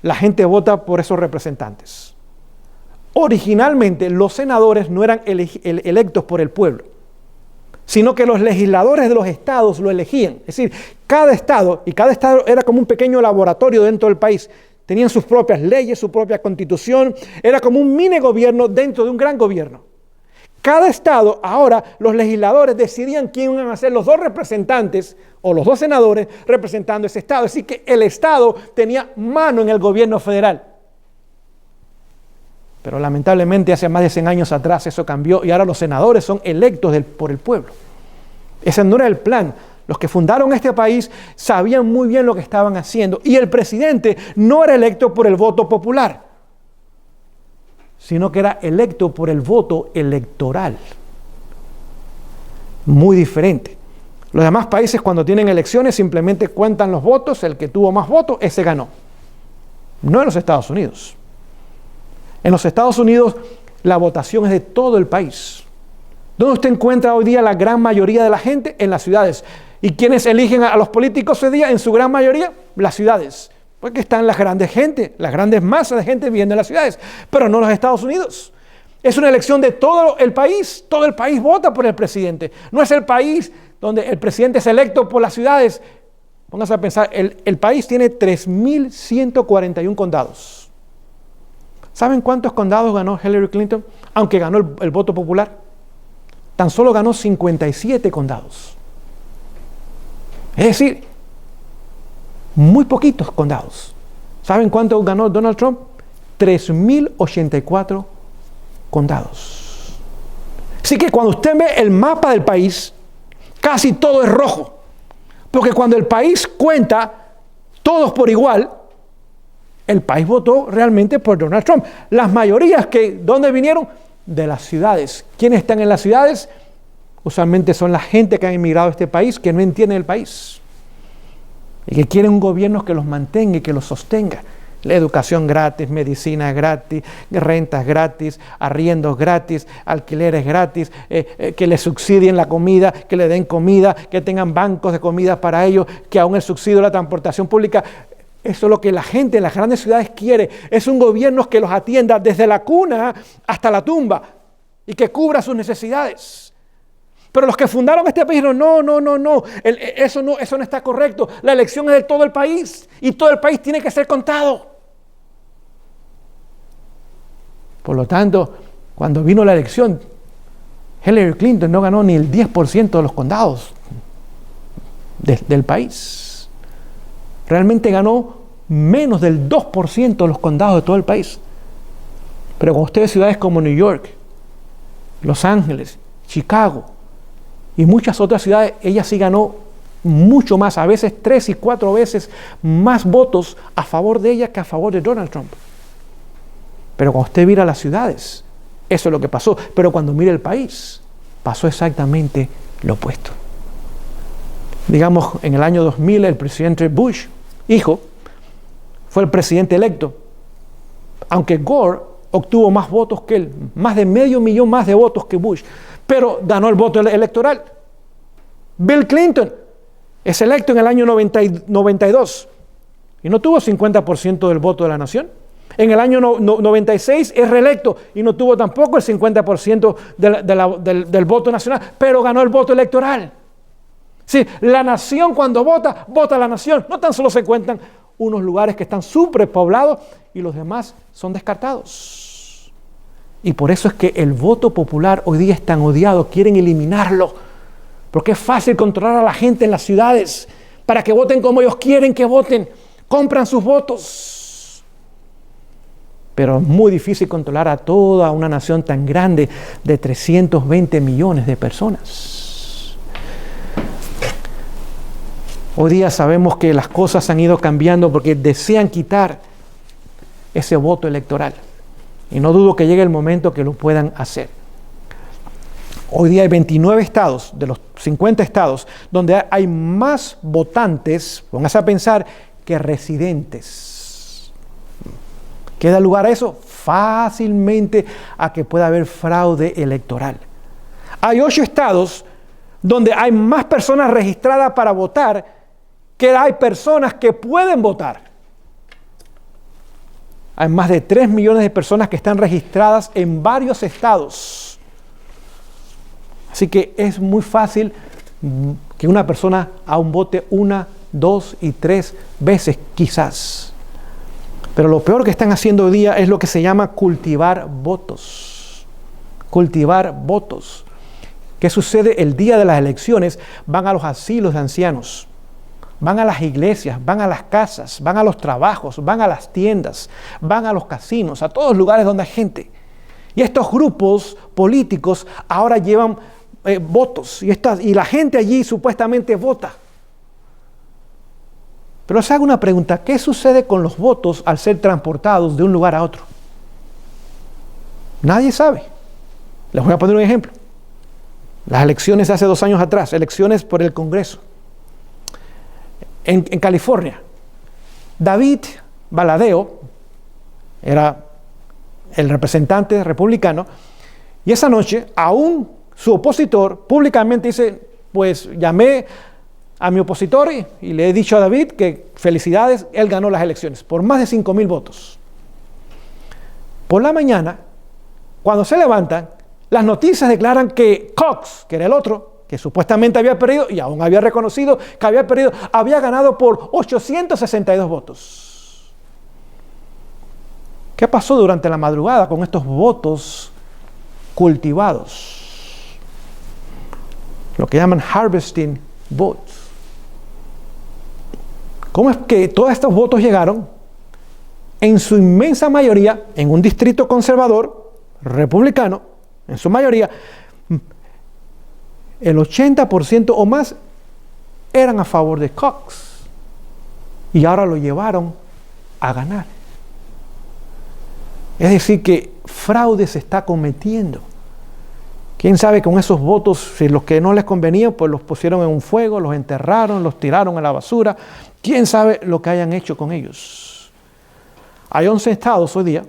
la gente vota por esos representantes. Originalmente los senadores no eran electos por el pueblo, sino que los legisladores de los estados lo elegían. Es decir, cada estado era como un pequeño laboratorio dentro del país. Tenían sus propias leyes, su propia constitución. Era como un mini gobierno dentro de un gran gobierno. Cada estado, ahora los legisladores decidían quién iban a ser los 2 representantes o los 2 senadores representando ese estado. Así que el estado tenía mano en el gobierno federal. Pero lamentablemente hace más de 100 años atrás eso cambió y ahora los senadores son electos por el pueblo. Ese no era el plan. Los que fundaron este país sabían muy bien lo que estaban haciendo y el presidente no era electo por el voto popular, sino que era electo por el voto electoral. Muy diferente. Los demás países cuando tienen elecciones simplemente cuentan los votos, el que tuvo más votos, ese ganó. No en los Estados Unidos. En los Estados Unidos la votación es de todo el país. ¿Dónde usted encuentra hoy día la gran mayoría de la gente? En las ciudades. ¿Y quiénes eligen a los políticos hoy día? En su gran mayoría, las ciudades. Porque están las grandes masas de gente viviendo en las ciudades, pero no en los Estados Unidos. Es una elección de todo el país vota por el presidente. No es el país donde el presidente es electo por las ciudades. Póngase a pensar, el país tiene 3.141 condados. ¿Saben cuántos condados ganó Hillary Clinton? Aunque ganó el voto popular. Tan solo ganó 57 condados. Es decir, muy poquitos condados. ¿Saben cuánto ganó Donald Trump? 3.084 condados. Así que cuando usted ve el mapa del país, casi todo es rojo. Porque cuando el país cuenta todos por igual, el país votó realmente por Donald Trump. Las mayorías ¿dónde vinieron? De las ciudades. ¿Quiénes están en las ciudades? Usualmente son la gente que ha emigrado a este país, que no entiende el país. Y que quieren un gobierno que los mantenga y que los sostenga. La educación gratis, medicina gratis, rentas gratis, arriendos gratis, alquileres gratis, que les subsidien la comida, que le den comida, que tengan bancos de comida para ellos, que aún el subsidio de la transportación pública. Eso es lo que la gente en las grandes ciudades quiere. Es un gobierno que los atienda desde la cuna hasta la tumba y que cubra sus necesidades. Pero los que fundaron este país dijeron, no, eso no está correcto. La elección es de todo el país y todo el país tiene que ser contado. Por lo tanto, cuando vino la elección, Hillary Clinton no ganó ni el 10% de los condados del país. Realmente ganó menos del 2% de los condados de todo el país. Pero cuando usted ve ciudades como New York, Los Ángeles, Chicago y muchas otras ciudades, ella sí ganó mucho más, a veces 3 y 4 veces más votos a favor de ella que a favor de Donald Trump. Pero cuando usted mira las ciudades, eso es lo que pasó. Pero cuando mira el país, pasó exactamente lo opuesto. Digamos, en el año 2000, el presidente Bush, hijo, fue el presidente electo. Aunque Gore obtuvo más votos que él, más de 500,000 más de votos que Bush, pero ganó el voto electoral. Bill Clinton es electo en el año 92 y no tuvo 50% del voto de la nación. En el año 96 es reelecto y no tuvo tampoco el 50% del voto nacional, pero ganó el voto electoral. Sí, la nación cuando vota, vota la nación. No tan solo se cuentan unos lugares que están superpoblados y los demás son descartados. Y por eso es que el voto popular hoy día es tan odiado, quieren eliminarlo, porque es fácil controlar a la gente en las ciudades para que voten como ellos quieren que voten, compran sus votos. Pero es muy difícil controlar a toda una nación tan grande de 320 millones de personas. Hoy día sabemos que las cosas han ido cambiando porque desean quitar ese voto electoral. Y no dudo que llegue el momento que lo puedan hacer. Hoy día hay 29 estados, de los 50 estados, donde hay más votantes, póngase a pensar, que residentes. ¿Qué da lugar a eso? Fácilmente a que pueda haber fraude electoral. Hay 8 estados donde hay más personas registradas para votar que hay personas que pueden votar. Hay más de 3 millones de personas que están registradas en varios estados. Así que es muy fácil que una persona aún vote 1, 2 y 3 veces quizás. Pero lo peor que están haciendo hoy día es lo que se llama cultivar votos. Cultivar votos. ¿Qué sucede el día de las elecciones? Van a los asilos de ancianos, van a las iglesias, van a las casas, van a los trabajos, van a las tiendas, van a los casinos, a todos los lugares donde hay gente. Y estos grupos políticos ahora llevan votos y la gente allí supuestamente vota. Pero les hago una pregunta, ¿qué sucede con los votos al ser transportados de un lugar a otro? Nadie sabe. Les voy a poner un ejemplo. Las elecciones hace 2 años atrás, elecciones por el Congreso. En California, David Valadao era el representante republicano y esa noche aún su opositor públicamente dice, pues llamé a mi opositor y le he dicho a David que felicidades, él ganó las elecciones por más de 5,000 votos. Por la mañana, cuando se levantan, las noticias declaran que Cox, que era el otro, que supuestamente había perdido y aún había reconocido que había perdido, había ganado por 862 votos. ¿Qué pasó durante la madrugada con estos votos cultivados? Lo que llaman harvesting votes. ¿Cómo es que todos estos votos llegaron? En su inmensa mayoría, en un distrito conservador, republicano, en su mayoría, el 80% o más eran a favor de Cox. Y ahora lo llevaron a ganar. Es decir, que fraude se está cometiendo. ¿Quién sabe con esos votos, si los que no les convenían, pues los pusieron en un fuego, los enterraron, los tiraron a la basura? ¿Quién sabe lo que hayan hecho con ellos? Hay 11 estados hoy día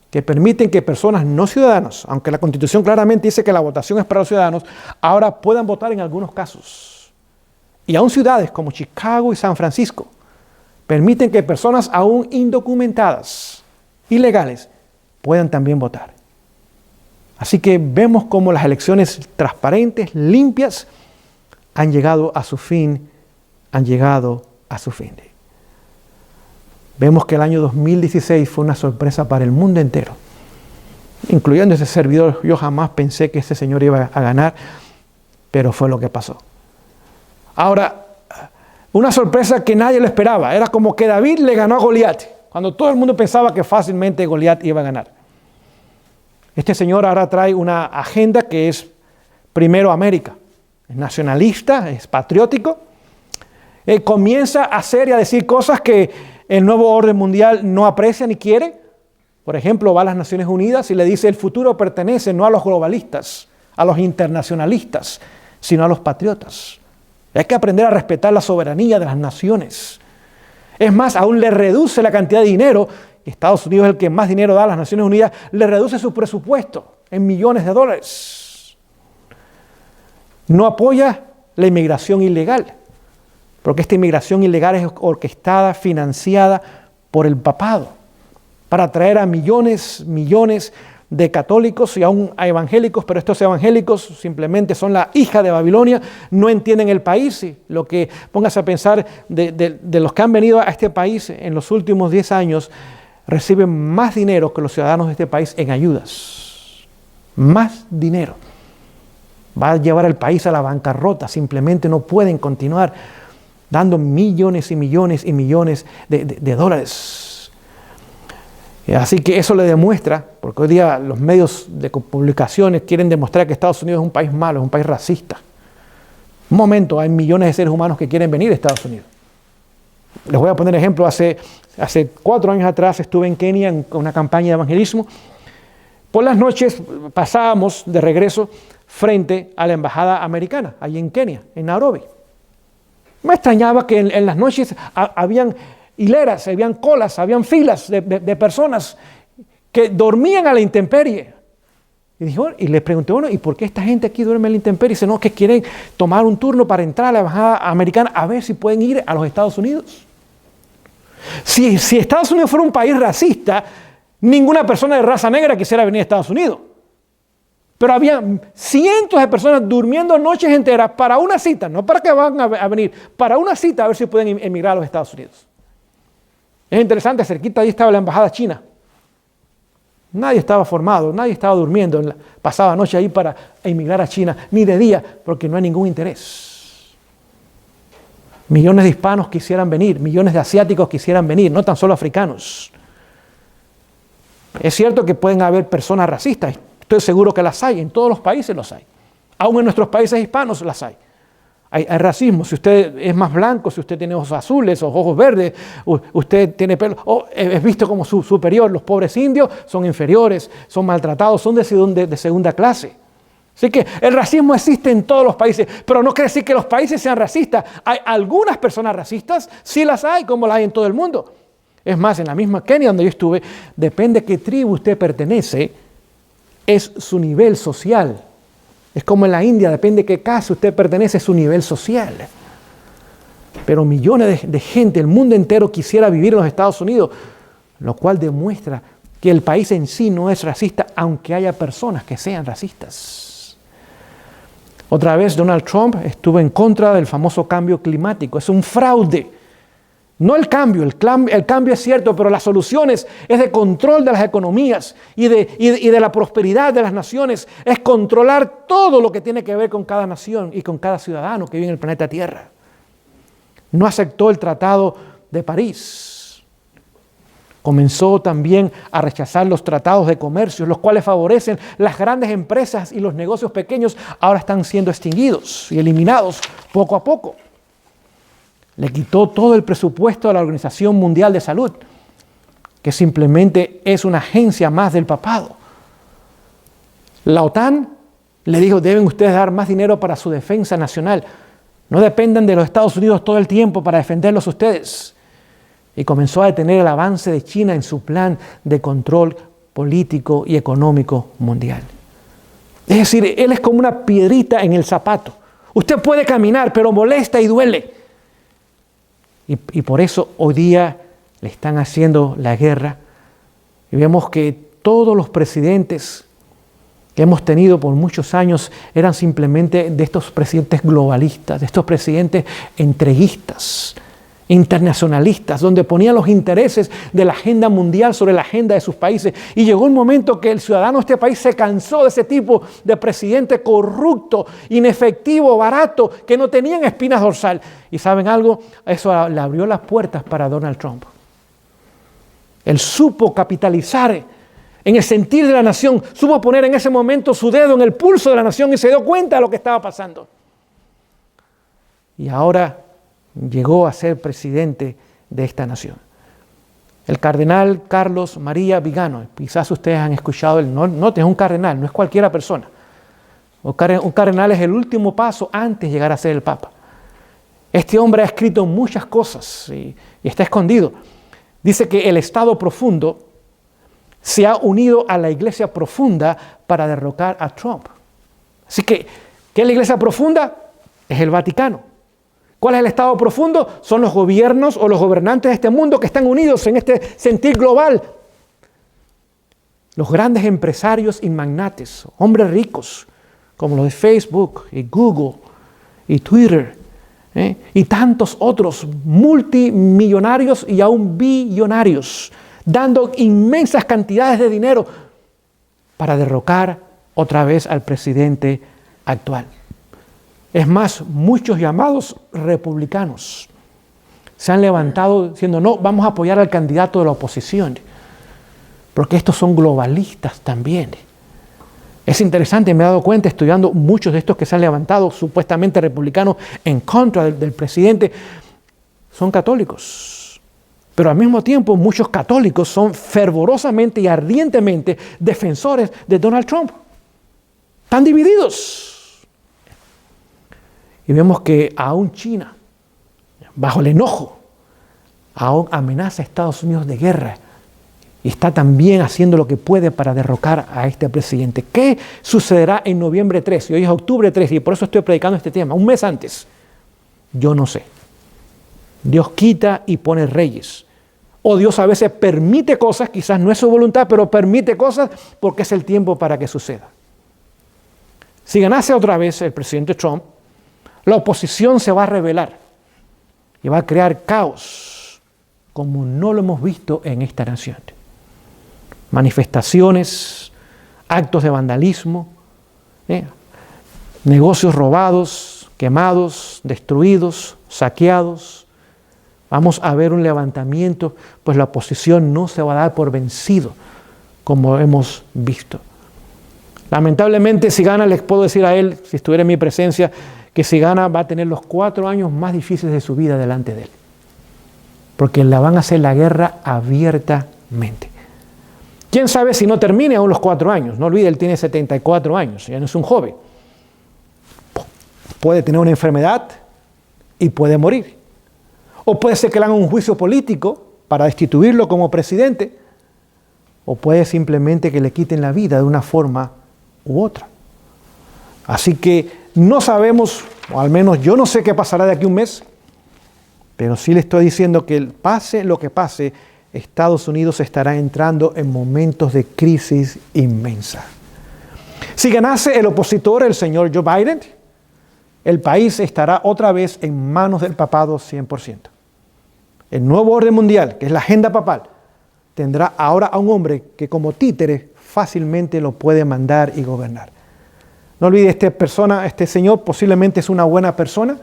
que permiten que personas no ciudadanas, aunque la Constitución claramente dice que la votación es para los ciudadanos, ahora puedan votar en algunos casos. Y aún ciudades como Chicago y San Francisco permiten que personas aún indocumentadas, ilegales, puedan también votar. Así que vemos cómo las elecciones transparentes, limpias, han llegado a su fin, Vemos que el año 2016 fue una sorpresa para el mundo entero, incluyendo ese servidor. Yo jamás pensé que ese señor iba a ganar, pero fue lo que pasó. Ahora, una sorpresa que nadie lo esperaba, era como que David le ganó a Goliat, cuando todo el mundo pensaba que fácilmente Goliat iba a ganar. Este señor ahora trae una agenda que es primero América. Es nacionalista, es patriótico. Comienza a hacer y a decir cosas que el nuevo orden mundial no aprecia ni quiere. Por ejemplo, va a las Naciones Unidas y le dice: el futuro pertenece no a los globalistas, a los internacionalistas, sino a los patriotas. Hay que aprender a respetar la soberanía de las naciones. Es más, aún le reduce la cantidad de dinero. Estados Unidos es el que más dinero da a las Naciones Unidas. Le reduce su presupuesto en millones de dólares. No apoya la inmigración ilegal, porque esta inmigración ilegal es orquestada, financiada por el papado, para atraer a millones de católicos y aún a evangélicos, pero estos evangélicos simplemente son la hija de Babilonia, no entienden el país. Y lo que póngase a pensar de los que han venido a este país en los últimos 10 años, reciben más dinero que los ciudadanos de este país en ayudas. Más dinero. Va a llevar al país a la bancarrota, simplemente no pueden continuar dando millones y millones y millones de dólares. Así que eso le demuestra, porque hoy día los medios de publicaciones quieren demostrar que Estados Unidos es un país malo, es un país racista. Un momento, hay millones de seres humanos que quieren venir a Estados Unidos. Les voy a poner ejemplo. Hace 4 años atrás estuve en Kenia en una campaña de evangelismo. Por las noches pasábamos de regreso frente a la embajada americana, allí en Kenia, en Nairobi. Me extrañaba que en las noches habían hileras, habían colas, habían filas de personas que dormían a la intemperie. Y les pregunté, bueno, ¿y por qué esta gente aquí duerme a la intemperie? Dice, no, que quieren tomar un turno para entrar a la embajada americana a ver si pueden ir a los Estados Unidos. Si Estados Unidos fuera un país racista, ninguna persona de raza negra quisiera venir a Estados Unidos. Pero había cientos de personas durmiendo noches enteras para una cita, no para que van a venir, para una cita a ver si pueden emigrar a los Estados Unidos. Es interesante, cerquita allí estaba la embajada china. Nadie estaba formado, nadie estaba durmiendo pasaba noche ahí para emigrar a China, ni de día, porque no hay ningún interés. Millones de hispanos quisieran venir, millones de asiáticos quisieran venir, no tan solo africanos. Es cierto que pueden haber personas racistas, estoy seguro que las hay, en todos los países los hay. Aún en nuestros países hispanos las hay. Hay racismo. Si usted es más blanco, si usted tiene ojos azules o ojos verdes, usted tiene pelo, es visto como superior. Los pobres indios son inferiores, son maltratados, son de segunda clase. Así que el racismo existe en todos los países, pero no quiere decir que los países sean racistas. Hay algunas personas racistas, sí las hay, como las hay en todo el mundo. Es más, en la misma Kenia donde yo estuve, depende a qué tribu usted pertenece, es su nivel social. Es como en la India, depende de qué casa usted pertenece, es su nivel social. Pero millones de gente, el mundo entero quisiera vivir en los Estados Unidos, lo cual demuestra que el país en sí no es racista, aunque haya personas que sean racistas. Otra vez Donald Trump estuvo en contra del famoso cambio climático. Es un fraude. No el cambio es cierto, pero las soluciones es de control de las economías y de la prosperidad de las naciones. Es controlar todo lo que tiene que ver con cada nación y con cada ciudadano que vive en el planeta Tierra. No aceptó el Tratado de París. Comenzó también a rechazar los tratados de comercio, los cuales favorecen las grandes empresas, y los negocios pequeños ahora están siendo extinguidos y eliminados poco a poco. Le quitó todo el presupuesto a la Organización Mundial de Salud, que simplemente es una agencia más del papado. La OTAN le dijo, deben ustedes dar más dinero para su defensa nacional. No dependan de los Estados Unidos todo el tiempo para defenderlos ustedes. Y comenzó a detener el avance de China en su plan de control político y económico mundial. Es decir, él es como una piedrita en el zapato. Usted puede caminar, pero molesta y duele. Y por eso hoy día le están haciendo la guerra. Y vemos que todos los presidentes que hemos tenido por muchos años eran simplemente de estos presidentes globalistas, de estos presidentes entreguistas, internacionalistas, donde ponían los intereses de la agenda mundial sobre la agenda de sus países. Y llegó un momento que el ciudadano de este país se cansó de ese tipo de presidente corrupto, inefectivo, barato, que no tenían espinas dorsal. ¿Y saben algo? Eso le abrió las puertas para Donald Trump. Él supo capitalizar en el sentir de la nación, supo poner en ese momento su dedo en el pulso de la nación y se dio cuenta de lo que estaba pasando. Y ahora llegó a ser presidente de esta nación. El cardenal Carlos María Vigano, quizás ustedes han escuchado el nombre, es un cardenal, no es cualquiera persona. Un cardenal es el último paso antes de llegar a ser el Papa. Este hombre ha escrito muchas cosas y está escondido. Dice que el Estado profundo se ha unido a la iglesia profunda para derrocar a Trump. Así que, ¿qué es la iglesia profunda? Es el Vaticano. ¿Cuál es el Estado profundo? Son los gobiernos o los gobernantes de este mundo que están unidos en este sentir global. Los grandes empresarios y magnates, hombres ricos, como los de Facebook y Google y Twitter, y tantos otros multimillonarios y aún billonarios, dando inmensas cantidades de dinero para derrocar otra vez al presidente actual. Es más, muchos llamados republicanos se han levantado diciendo, no, vamos a apoyar al candidato de la oposición, porque estos son globalistas también. Es interesante, me he dado cuenta estudiando muchos de estos que se han levantado supuestamente republicanos en contra del presidente, son católicos. Pero al mismo tiempo muchos católicos son fervorosamente y ardientemente defensores de Donald Trump. Están divididos. Y vemos que aún China, bajo el enojo, aún amenaza a Estados Unidos de guerra y está también haciendo lo que puede para derrocar a este presidente. ¿Qué sucederá en noviembre 13? Hoy es octubre 13 y por eso estoy predicando este tema, un mes antes. Yo no sé. Dios quita y pone reyes. O Dios a veces permite cosas, quizás no es su voluntad, pero permite cosas porque es el tiempo para que suceda. Si ganase otra vez el presidente Trump, la oposición se va a rebelar y va a crear caos como no lo hemos visto en esta nación. Manifestaciones, actos de vandalismo, negocios robados, quemados, destruidos, saqueados. Vamos a ver un levantamiento, pues la oposición no se va a dar por vencido, como hemos visto. Lamentablemente, si gana, les puedo decir a él, si estuviera en mi presencia, que si gana va a tener los 4 años más difíciles de su vida delante de él. Porque la van a hacer la guerra abiertamente. ¿Quién sabe si no termine aún los 4 años? No olvide, él tiene 74 años, ya no es un joven. Puede tener una enfermedad y puede morir. O puede ser que le hagan un juicio político para destituirlo como presidente. O puede simplemente que le quiten la vida de una forma u otra. Así que no sabemos, o al menos yo no sé qué pasará de aquí a un mes, pero sí le estoy diciendo que pase lo que pase, Estados Unidos estará entrando en momentos de crisis inmensa. Si ganase el opositor, el señor Joe Biden, el país estará otra vez en manos del papado 100%. El nuevo orden mundial, que es la agenda papal, tendrá ahora a un hombre que como títere fácilmente lo puede mandar y gobernar. No olvide, este señor posiblemente es una buena persona,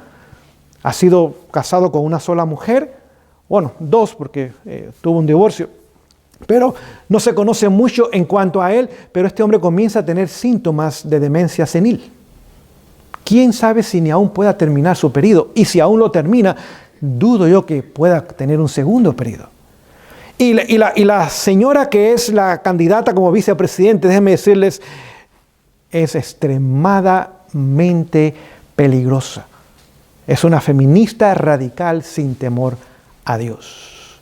ha sido casado con una sola mujer, bueno, 2 porque tuvo un divorcio, pero no se conoce mucho en cuanto a él, pero este hombre comienza a tener síntomas de demencia senil. ¿Quién sabe si ni aún pueda terminar su periodo? Y si aún lo termina, dudo yo que pueda tener un segundo periodo. Y la señora que es la candidata como vicepresidente, déjenme decirles, es extremadamente peligrosa. Es una feminista radical sin temor a Dios.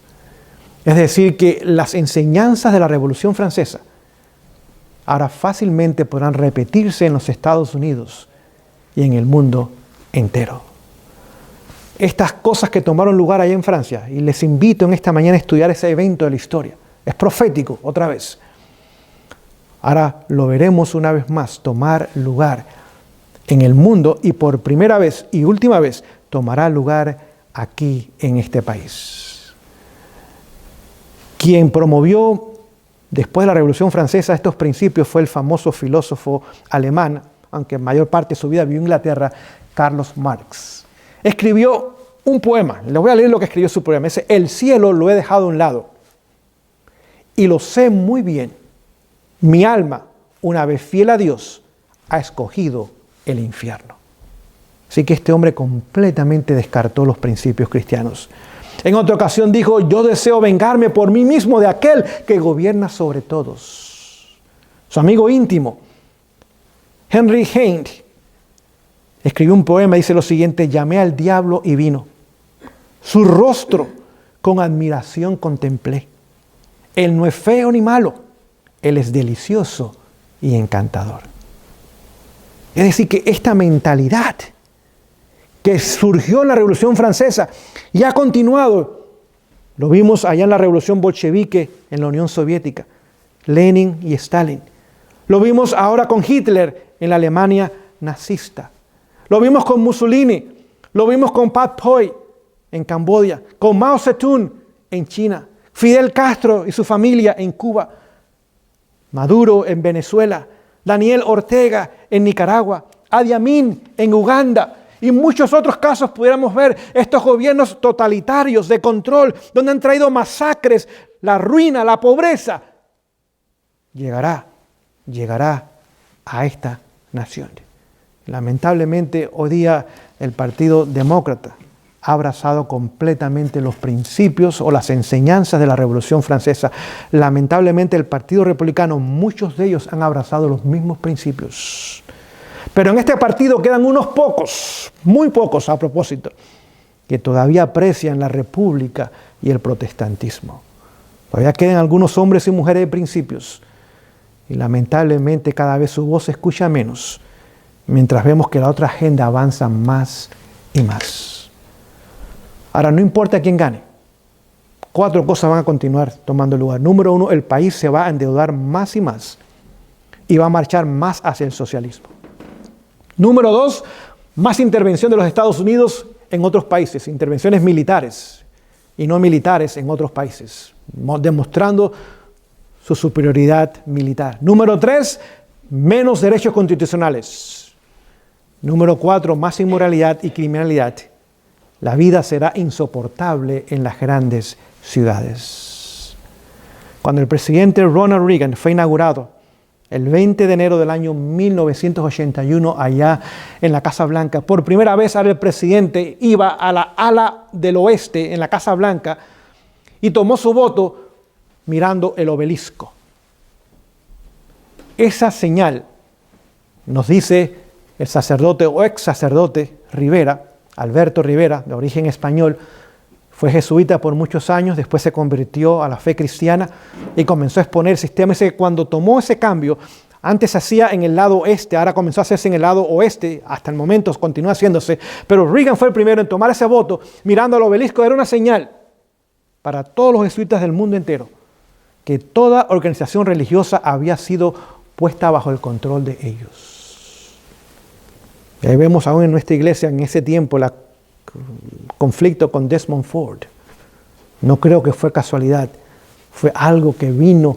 Es decir, que las enseñanzas de la Revolución Francesa ahora fácilmente podrán repetirse en los Estados Unidos y en el mundo entero. Estas cosas que tomaron lugar allá en Francia, y les invito en esta mañana a estudiar ese evento de la historia. Es profético, otra vez. Ahora lo veremos una vez más tomar lugar en el mundo y por primera vez y última vez tomará lugar aquí en este país. Quien promovió después de la Revolución Francesa estos principios fue el famoso filósofo alemán, aunque en mayor parte de su vida vivió en Inglaterra, Carlos Marx. Escribió un poema, les voy a leer lo que escribió su poema, dice: el cielo lo he dejado a un lado y lo sé muy bien, Mi alma, una vez fiel a Dios, ha escogido el infierno. Así que este hombre completamente descartó los principios cristianos. En otra ocasión dijo, yo deseo vengarme por mí mismo de aquel que gobierna sobre todos. Su amigo íntimo, Henry Hind, escribió un poema, dice lo siguiente: llamé al diablo y vino. Su rostro con admiración contemplé. Él no es feo ni malo, él es delicioso y encantador. Es decir, que esta mentalidad que surgió en la Revolución Francesa y ha continuado, lo vimos allá en la Revolución Bolchevique en la Unión Soviética, Lenin y Stalin. Lo vimos ahora con Hitler en la Alemania nazista. Lo vimos con Mussolini, lo vimos con Pol Pot en Camboya, con Mao Zedong en China, Fidel Castro y su familia en Cuba, Maduro en Venezuela, Daniel Ortega en Nicaragua, Idi Amin en Uganda y muchos otros casos pudiéramos ver estos gobiernos totalitarios de control donde han traído masacres, la ruina, la pobreza. Llegará a esta nación. Lamentablemente hoy día el Partido Demócrata ha abrazado completamente los principios o las enseñanzas de la Revolución Francesa. Lamentablemente el Partido Republicano, muchos de ellos han abrazado los mismos principios. Pero en este partido quedan unos pocos, muy pocos a propósito, que todavía aprecian la república y el protestantismo. Todavía quedan algunos hombres y mujeres de principios. Y lamentablemente cada vez su voz se escucha menos, mientras vemos que la otra agenda avanza más y más. Ahora, no importa quién gane, 4 cosas van a continuar tomando lugar. Número 1, el país se va a endeudar más y más y va a marchar más hacia el socialismo. Número 2, más intervención de los Estados Unidos en otros países, intervenciones militares y no militares en otros países, demostrando su superioridad militar. Número 3, menos derechos constitucionales. Número 4, más inmoralidad y criminalidad. La vida será insoportable en las grandes ciudades. Cuando el presidente Ronald Reagan fue inaugurado el 20 de enero del año 1981 allá en la Casa Blanca, por primera vez ahora el presidente iba a la ala del oeste en la Casa Blanca y tomó su voto mirando el obelisco. Esa señal, nos dice el sacerdote o ex sacerdote Rivera, Alberto Rivera, de origen español, fue jesuita por muchos años, después se convirtió a la fe cristiana y comenzó a exponer el sistema. Cuando tomó ese cambio, antes se hacía en el lado este, ahora comenzó a hacerse en el lado oeste, hasta el momento continúa haciéndose, pero Reagan fue el primero en tomar ese voto, mirando al obelisco. Era una señal para todos los jesuitas del mundo entero, que toda organización religiosa había sido puesta bajo el control de ellos. Y ahí vemos aún en nuestra iglesia en ese tiempo el conflicto con Desmond Ford. No creo que fue casualidad, fue algo que vino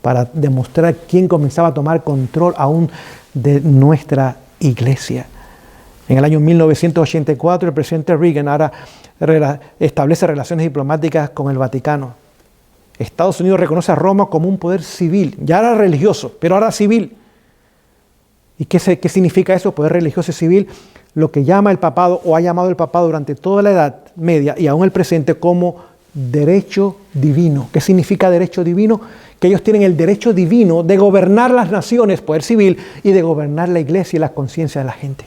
para demostrar quién comenzaba a tomar control aún de nuestra iglesia. En el año 1984 el presidente Reagan ahora establece relaciones diplomáticas con el Vaticano. Estados Unidos reconoce a Roma como un poder civil, ya era religioso, pero ahora civil. ¿Y qué significa eso? Poder religioso y civil, lo que llama el papado o ha llamado el papado durante toda la Edad Media y aún el presente como derecho divino. ¿Qué significa derecho divino? Que ellos tienen el derecho divino de gobernar las naciones, poder civil, y de gobernar la iglesia y la conciencia de la gente.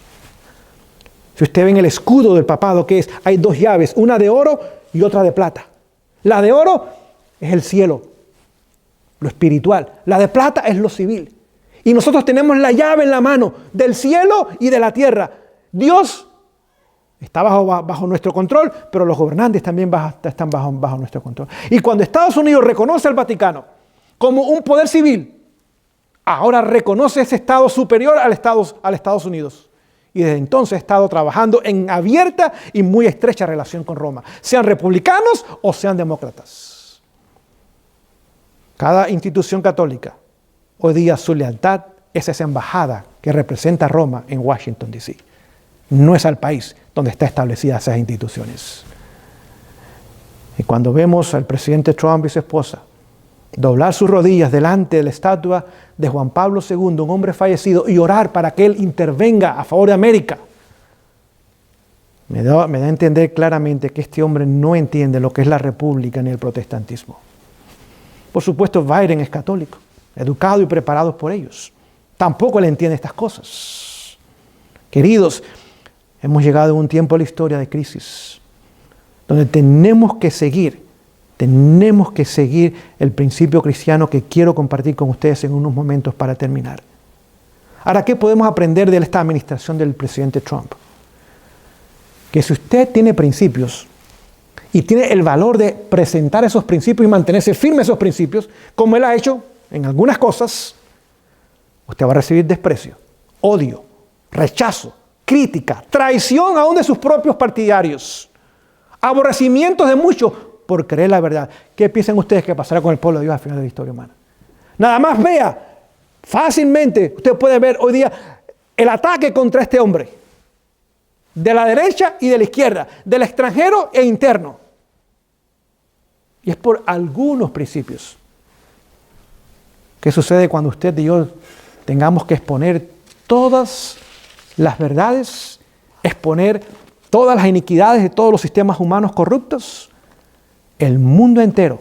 Si usted ve en el escudo del papado, ¿qué es? Hay 2 llaves, una de oro y otra de plata. La de oro es el cielo, lo espiritual. La de plata es lo civil. Y nosotros tenemos la llave en la mano del cielo y de la tierra. Dios está bajo nuestro control, pero los gobernantes también están bajo nuestro control. Y cuando Estados Unidos reconoce al Vaticano como un poder civil, ahora reconoce ese Estado superior al Estados Unidos. Y desde entonces ha estado trabajando en abierta y muy estrecha relación con Roma, sean republicanos o sean demócratas. Cada institución católica, hoy día su lealtad es esa embajada que representa a Roma en Washington, D.C. No es al país donde están establecidas esas instituciones. Y cuando vemos al presidente Trump y su esposa doblar sus rodillas delante de la estatua de Juan Pablo II, un hombre fallecido, y orar para que él intervenga a favor de América. Me da a entender claramente que este hombre no entiende lo que es la república ni el protestantismo. Por supuesto, Biden es católico, educado y preparado por ellos. Tampoco le entiende estas cosas. Queridos, hemos llegado a un tiempo de la historia de crisis, donde tenemos que seguir el principio cristiano que quiero compartir con ustedes en unos momentos para terminar. Ahora, ¿qué podemos aprender de esta administración del presidente Trump? Que si usted tiene principios y tiene el valor de presentar esos principios y mantenerse firme en esos principios, como él ha hecho en algunas cosas, usted va a recibir desprecio, odio, rechazo, crítica, traición aún de sus propios partidarios, aborrecimientos de muchos por creer la verdad. ¿Qué piensan ustedes que pasará con el pueblo de Dios al final de la historia humana? Nada más vea, fácilmente usted puede ver hoy día el ataque contra este hombre, de la derecha y de la izquierda, del extranjero e interno. Y es por algunos principios. ¿Qué sucede cuando usted y yo tengamos que exponer todas las verdades, exponer todas las iniquidades de todos los sistemas humanos corruptos? El mundo entero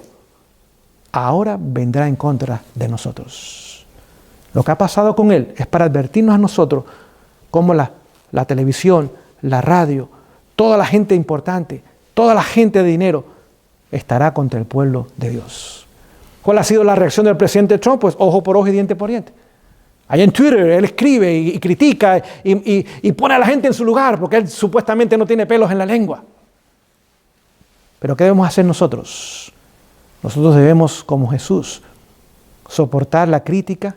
ahora vendrá en contra de nosotros. Lo que ha pasado con él es para advertirnos a nosotros cómo la televisión, la radio, toda la gente importante, toda la gente de dinero estará contra el pueblo de Dios. ¿Cuál ha sido la reacción del presidente Trump? Pues ojo por ojo y diente por diente. Allá en Twitter él escribe y critica y pone a la gente en su lugar porque él supuestamente no tiene pelos en la lengua. Pero ¿qué debemos hacer nosotros? Nosotros debemos, como Jesús, soportar la crítica,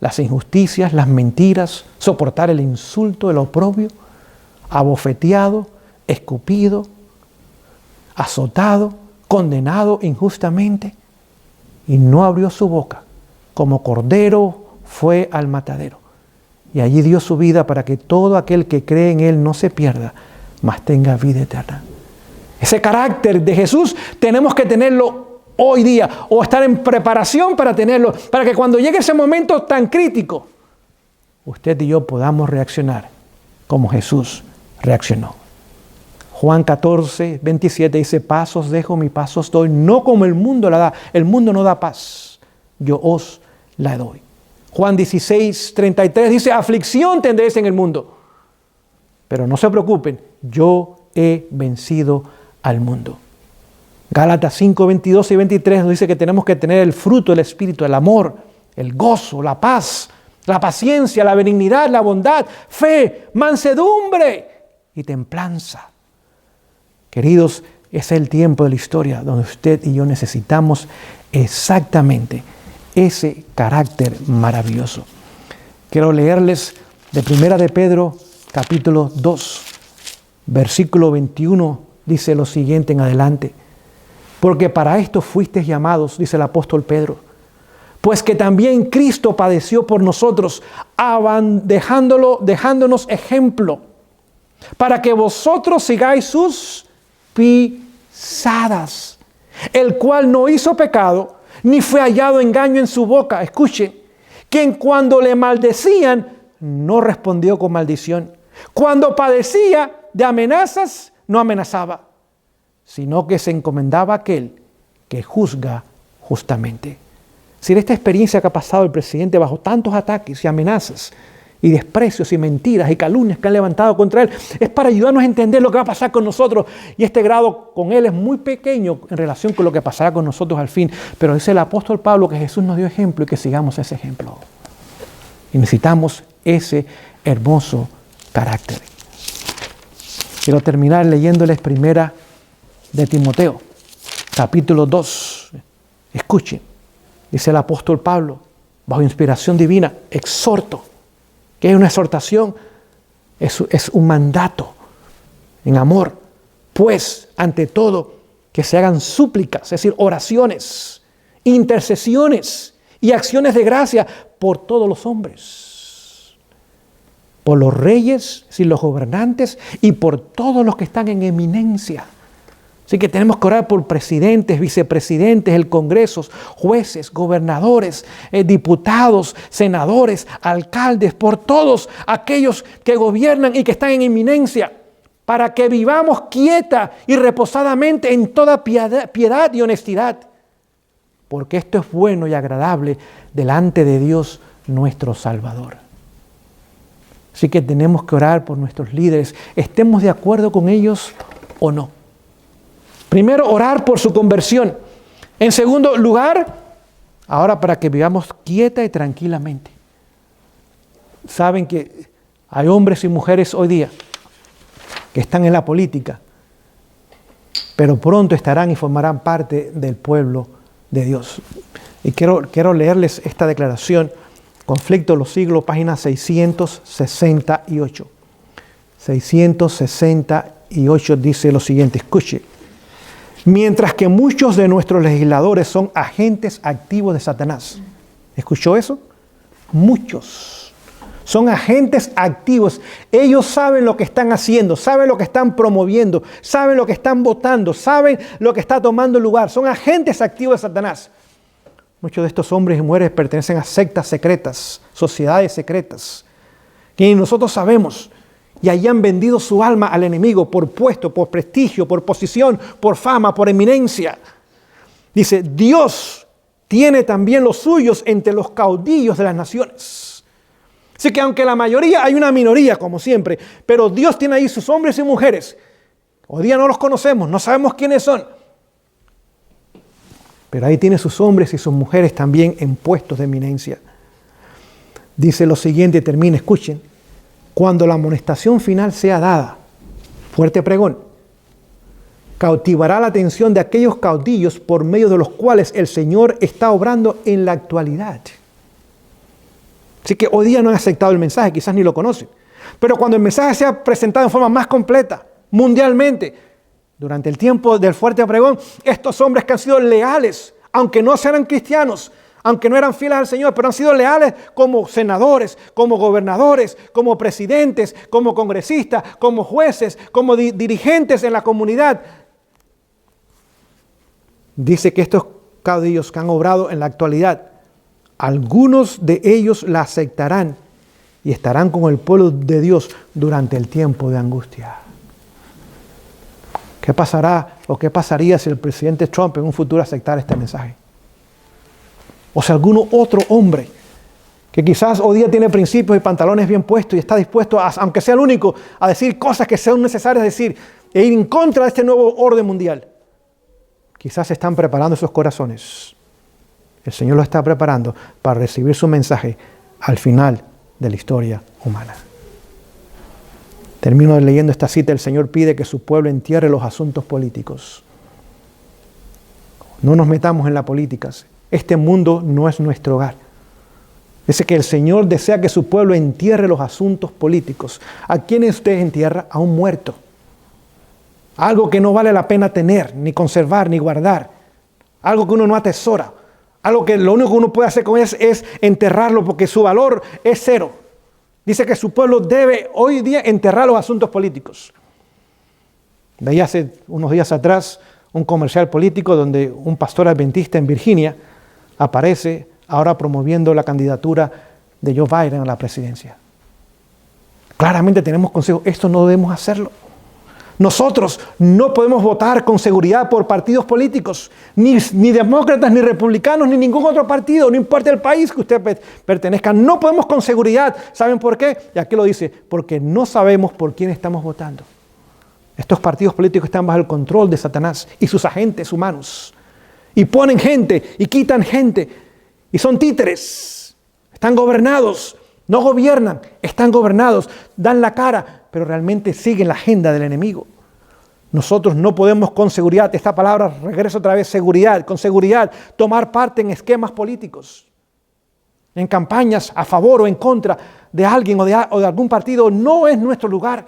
las injusticias, las mentiras, soportar el insulto, el oprobio, abofeteado, escupido, azotado, condenado injustamente, y no abrió su boca. Como cordero fue al matadero, y allí dio su vida para que todo aquel que cree en él no se pierda, mas tenga vida eterna. Ese carácter de Jesús tenemos que tenerlo hoy día, o estar en preparación para tenerlo, para que cuando llegue ese momento tan crítico, usted y yo podamos reaccionar como Jesús reaccionó. Juan 14, 27 dice: paz os dejo, mi paz os doy, no como el mundo la da. El mundo no da paz, yo os la doy. Juan 16, 33 dice: aflicción tendréis en el mundo, pero no se preocupen, yo he vencido al mundo. Gálatas 5, 22 y 23 nos dice que tenemos que tener el fruto del Espíritu, el amor, el gozo, la paz, la paciencia, la benignidad, la bondad, fe, mansedumbre y templanza. Queridos, es el tiempo de la historia donde usted y yo necesitamos exactamente ese carácter maravilloso. Quiero leerles de 1 de Pedro, capítulo 2, versículo 21, dice lo siguiente en adelante: porque para esto fuisteis llamados, dice el apóstol Pedro, pues que también Cristo padeció por nosotros, dejándonos ejemplo, para que vosotros sigáis sus pisadas, el cual no hizo pecado, ni fue hallado engaño en su boca. Escuchen, quien cuando le maldecían, no respondió con maldición. Cuando padecía de amenazas, no amenazaba, sino que se encomendaba a aquel que juzga justamente. Si en esta experiencia que ha pasado el presidente bajo tantos ataques y amenazas y desprecios y mentiras y calumnias que han levantado contra él, es para ayudarnos a entender lo que va a pasar con nosotros. Y este grado con él es muy pequeño en relación con lo que pasará con nosotros al fin. Pero dice el apóstol Pablo que Jesús nos dio ejemplo y que sigamos ese ejemplo. Y necesitamos ese hermoso carácter. Quiero terminar leyéndoles 1 de Timoteo, capítulo 2. Escuchen, dice el apóstol Pablo, bajo inspiración divina, exhorto. Que es una exhortación, es un mandato en amor. Pues, ante todo, que se hagan súplicas, es decir, oraciones, intercesiones y acciones de gracia por todos los hombres, por los reyes, es decir, los gobernantes, y por todos los que están en eminencia, Así que tenemos que orar por presidentes, vicepresidentes, el Congreso, jueces, gobernadores, diputados, senadores, alcaldes, por todos aquellos que gobiernan y que están en inminencia, para que vivamos quieta y reposadamente en toda piedad y honestidad, porque esto es bueno y agradable delante de Dios nuestro Salvador. Así que tenemos que orar por nuestros líderes, estemos de acuerdo con ellos o no. Primero, orar por su conversión. En segundo lugar, ahora para que vivamos quieta y tranquilamente. Saben que hay hombres y mujeres hoy día que están en la política, pero pronto estarán y formarán parte del pueblo de Dios. Y quiero leerles esta declaración, Conflicto de los Siglos, página 668. 668 dice lo siguiente, escuche. Mientras que muchos de nuestros legisladores son agentes activos de Satanás. ¿Escuchó eso? Muchos. Son agentes activos. Ellos saben lo que están haciendo, saben lo que están promoviendo, saben lo que están votando, saben lo que está tomando lugar. Son agentes activos de Satanás. Muchos de estos hombres y mujeres pertenecen a sectas secretas, sociedades secretas, que nosotros sabemos. Y allí han vendido su alma al enemigo por puesto, por prestigio, por posición, por fama, por eminencia. Dice, Dios tiene también los suyos entre los caudillos de las naciones. Así que aunque la mayoría, hay una minoría como siempre, pero Dios tiene ahí sus hombres y mujeres. Hoy día no los conocemos, no sabemos quiénes son. Pero ahí tiene sus hombres y sus mujeres también en puestos de eminencia. Dice lo siguiente, termina, escuchen. Cuando la amonestación final sea dada, fuerte pregón, cautivará la atención de aquellos caudillos por medio de los cuales el Señor está obrando en la actualidad. Así que hoy día no han aceptado el mensaje, quizás ni lo conocen. Pero cuando el mensaje sea presentado en forma más completa, mundialmente, durante el tiempo del fuerte pregón, estos hombres que han sido leales, aunque no sean cristianos, aunque no eran fieles al Señor, pero han sido leales como senadores, como gobernadores, como presidentes, como congresistas, como jueces, como dirigentes en la comunidad. Dice que estos caudillos que han obrado en la actualidad, algunos de ellos la aceptarán y estarán con el pueblo de Dios durante el tiempo de angustia. ¿Qué pasará o qué pasaría si el presidente Trump en un futuro aceptara este mensaje? O si algún otro hombre que quizás hoy día tiene principios y pantalones bien puestos y está dispuesto, aunque sea el único, a decir cosas que sean necesarias decir e ir en contra de este nuevo orden mundial. Quizás se están preparando esos corazones. El Señor los está preparando para recibir su mensaje al final de la historia humana. Termino leyendo esta cita. El Señor pide que su pueblo entierre los asuntos políticos. No nos metamos en la política. Este mundo no es nuestro hogar. Dice que el Señor desea que su pueblo entierre los asuntos políticos. ¿A quién usted entierra? A un muerto. Algo que no vale la pena tener, ni conservar, ni guardar. Algo que uno no atesora. Algo que lo único que uno puede hacer con él es enterrarlo porque su valor es cero. Dice que su pueblo debe hoy día enterrar los asuntos políticos. Veía hace unos días atrás un comercial político donde un pastor adventista en Virginia aparece ahora promoviendo la candidatura de Joe Biden a la presidencia. Claramente tenemos consejo, esto no debemos hacerlo. Nosotros no podemos votar con seguridad por partidos políticos, ni demócratas, ni republicanos, ni ningún otro partido, no importa el país que usted pertenezca. No podemos con seguridad. ¿Saben por qué? Y aquí lo dice, porque no sabemos por quién estamos votando. Estos partidos políticos están bajo el control de Satanás y sus agentes humanos. Y ponen gente y quitan gente. Y son títeres. Están gobernados. No gobiernan, están gobernados. Dan la cara, pero realmente siguen la agenda del enemigo. Nosotros no podemos con seguridad, esta palabra regresa otra vez, seguridad, con seguridad, tomar parte en esquemas políticos. En campañas a favor o en contra de alguien o de algún partido. No es nuestro lugar.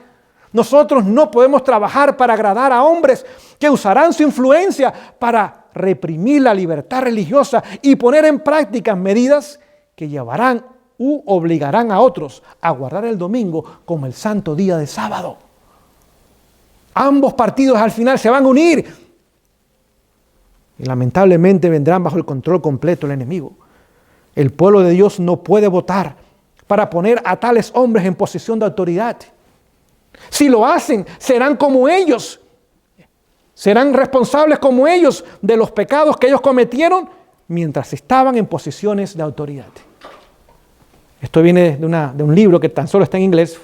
Nosotros no podemos trabajar para agradar a hombres que usarán su influencia para reprimir la libertad religiosa y poner en práctica medidas que llevarán u obligarán a otros a guardar el domingo como el santo día de sábado. Ambos partidos al final se van a unir y lamentablemente vendrán bajo el control completo del enemigo. El pueblo de Dios no puede votar para poner a tales hombres en posición de autoridad. Si lo hacen, serán como ellos. Serán responsables como ellos de los pecados que ellos cometieron mientras estaban en posiciones de autoridad. Esto viene de un libro que tan solo está en inglés,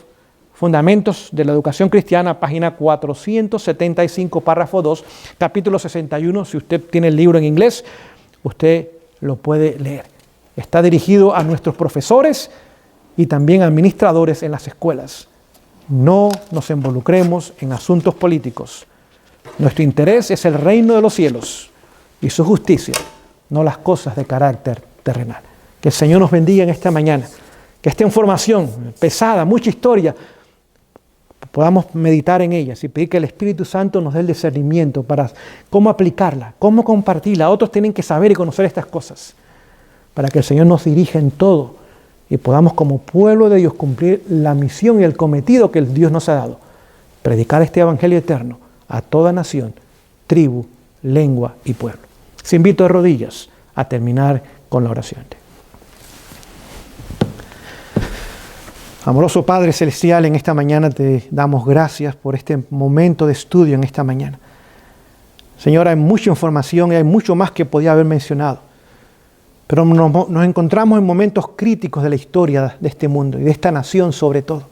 Fundamentos de la Educación Cristiana, página 475, párrafo 2, capítulo 61. Si usted tiene el libro en inglés, usted lo puede leer. Está dirigido a nuestros profesores y también a administradores en las escuelas. No nos involucremos en asuntos políticos. Nuestro interés es el reino de los cielos y su justicia, no las cosas de carácter terrenal. Que el Señor nos bendiga en esta mañana. Que esta información pesada, mucha historia, podamos meditar en ellas y pedir que el Espíritu Santo nos dé el discernimiento para cómo aplicarla, cómo compartirla. Otros tienen que saber y conocer estas cosas para que el Señor nos dirija en todo y podamos como pueblo de Dios cumplir la misión y el cometido que el Dios nos ha dado. Predicar este Evangelio eterno a toda nación, tribu, lengua y pueblo. Se invito de rodillas a terminar con la oración. Amoroso Padre Celestial, en esta mañana te damos gracias por este momento de estudio en esta mañana. Señor, hay mucha información y hay mucho más que podía haber mencionado, pero nos encontramos en momentos críticos de la historia de este mundo y de esta nación sobre todo.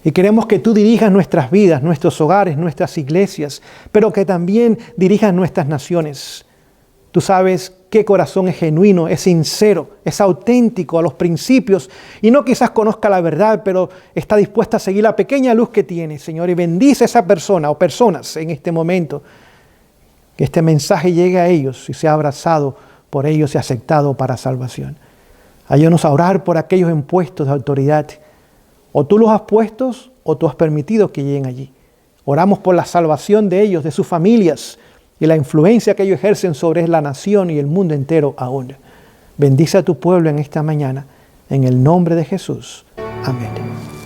Y queremos que tú dirijas nuestras vidas, nuestros hogares, nuestras iglesias, pero que también dirijas nuestras naciones. Tú sabes qué corazón es genuino, es sincero, es auténtico a los principios y no quizás conozca la verdad, pero está dispuesta a seguir la pequeña luz que tiene, Señor, y bendice a esa persona o personas en este momento. Que este mensaje llegue a ellos y sea abrazado por ellos y aceptado para salvación. Ayúdanos a orar por aquellos en puestos de autoridad. O tú los has puesto o tú has permitido que lleguen allí. Oramos por la salvación de ellos, de sus familias, y la influencia que ellos ejercen sobre la nación y el mundo entero aún. Bendice a tu pueblo en esta mañana, en el nombre de Jesús. Amén.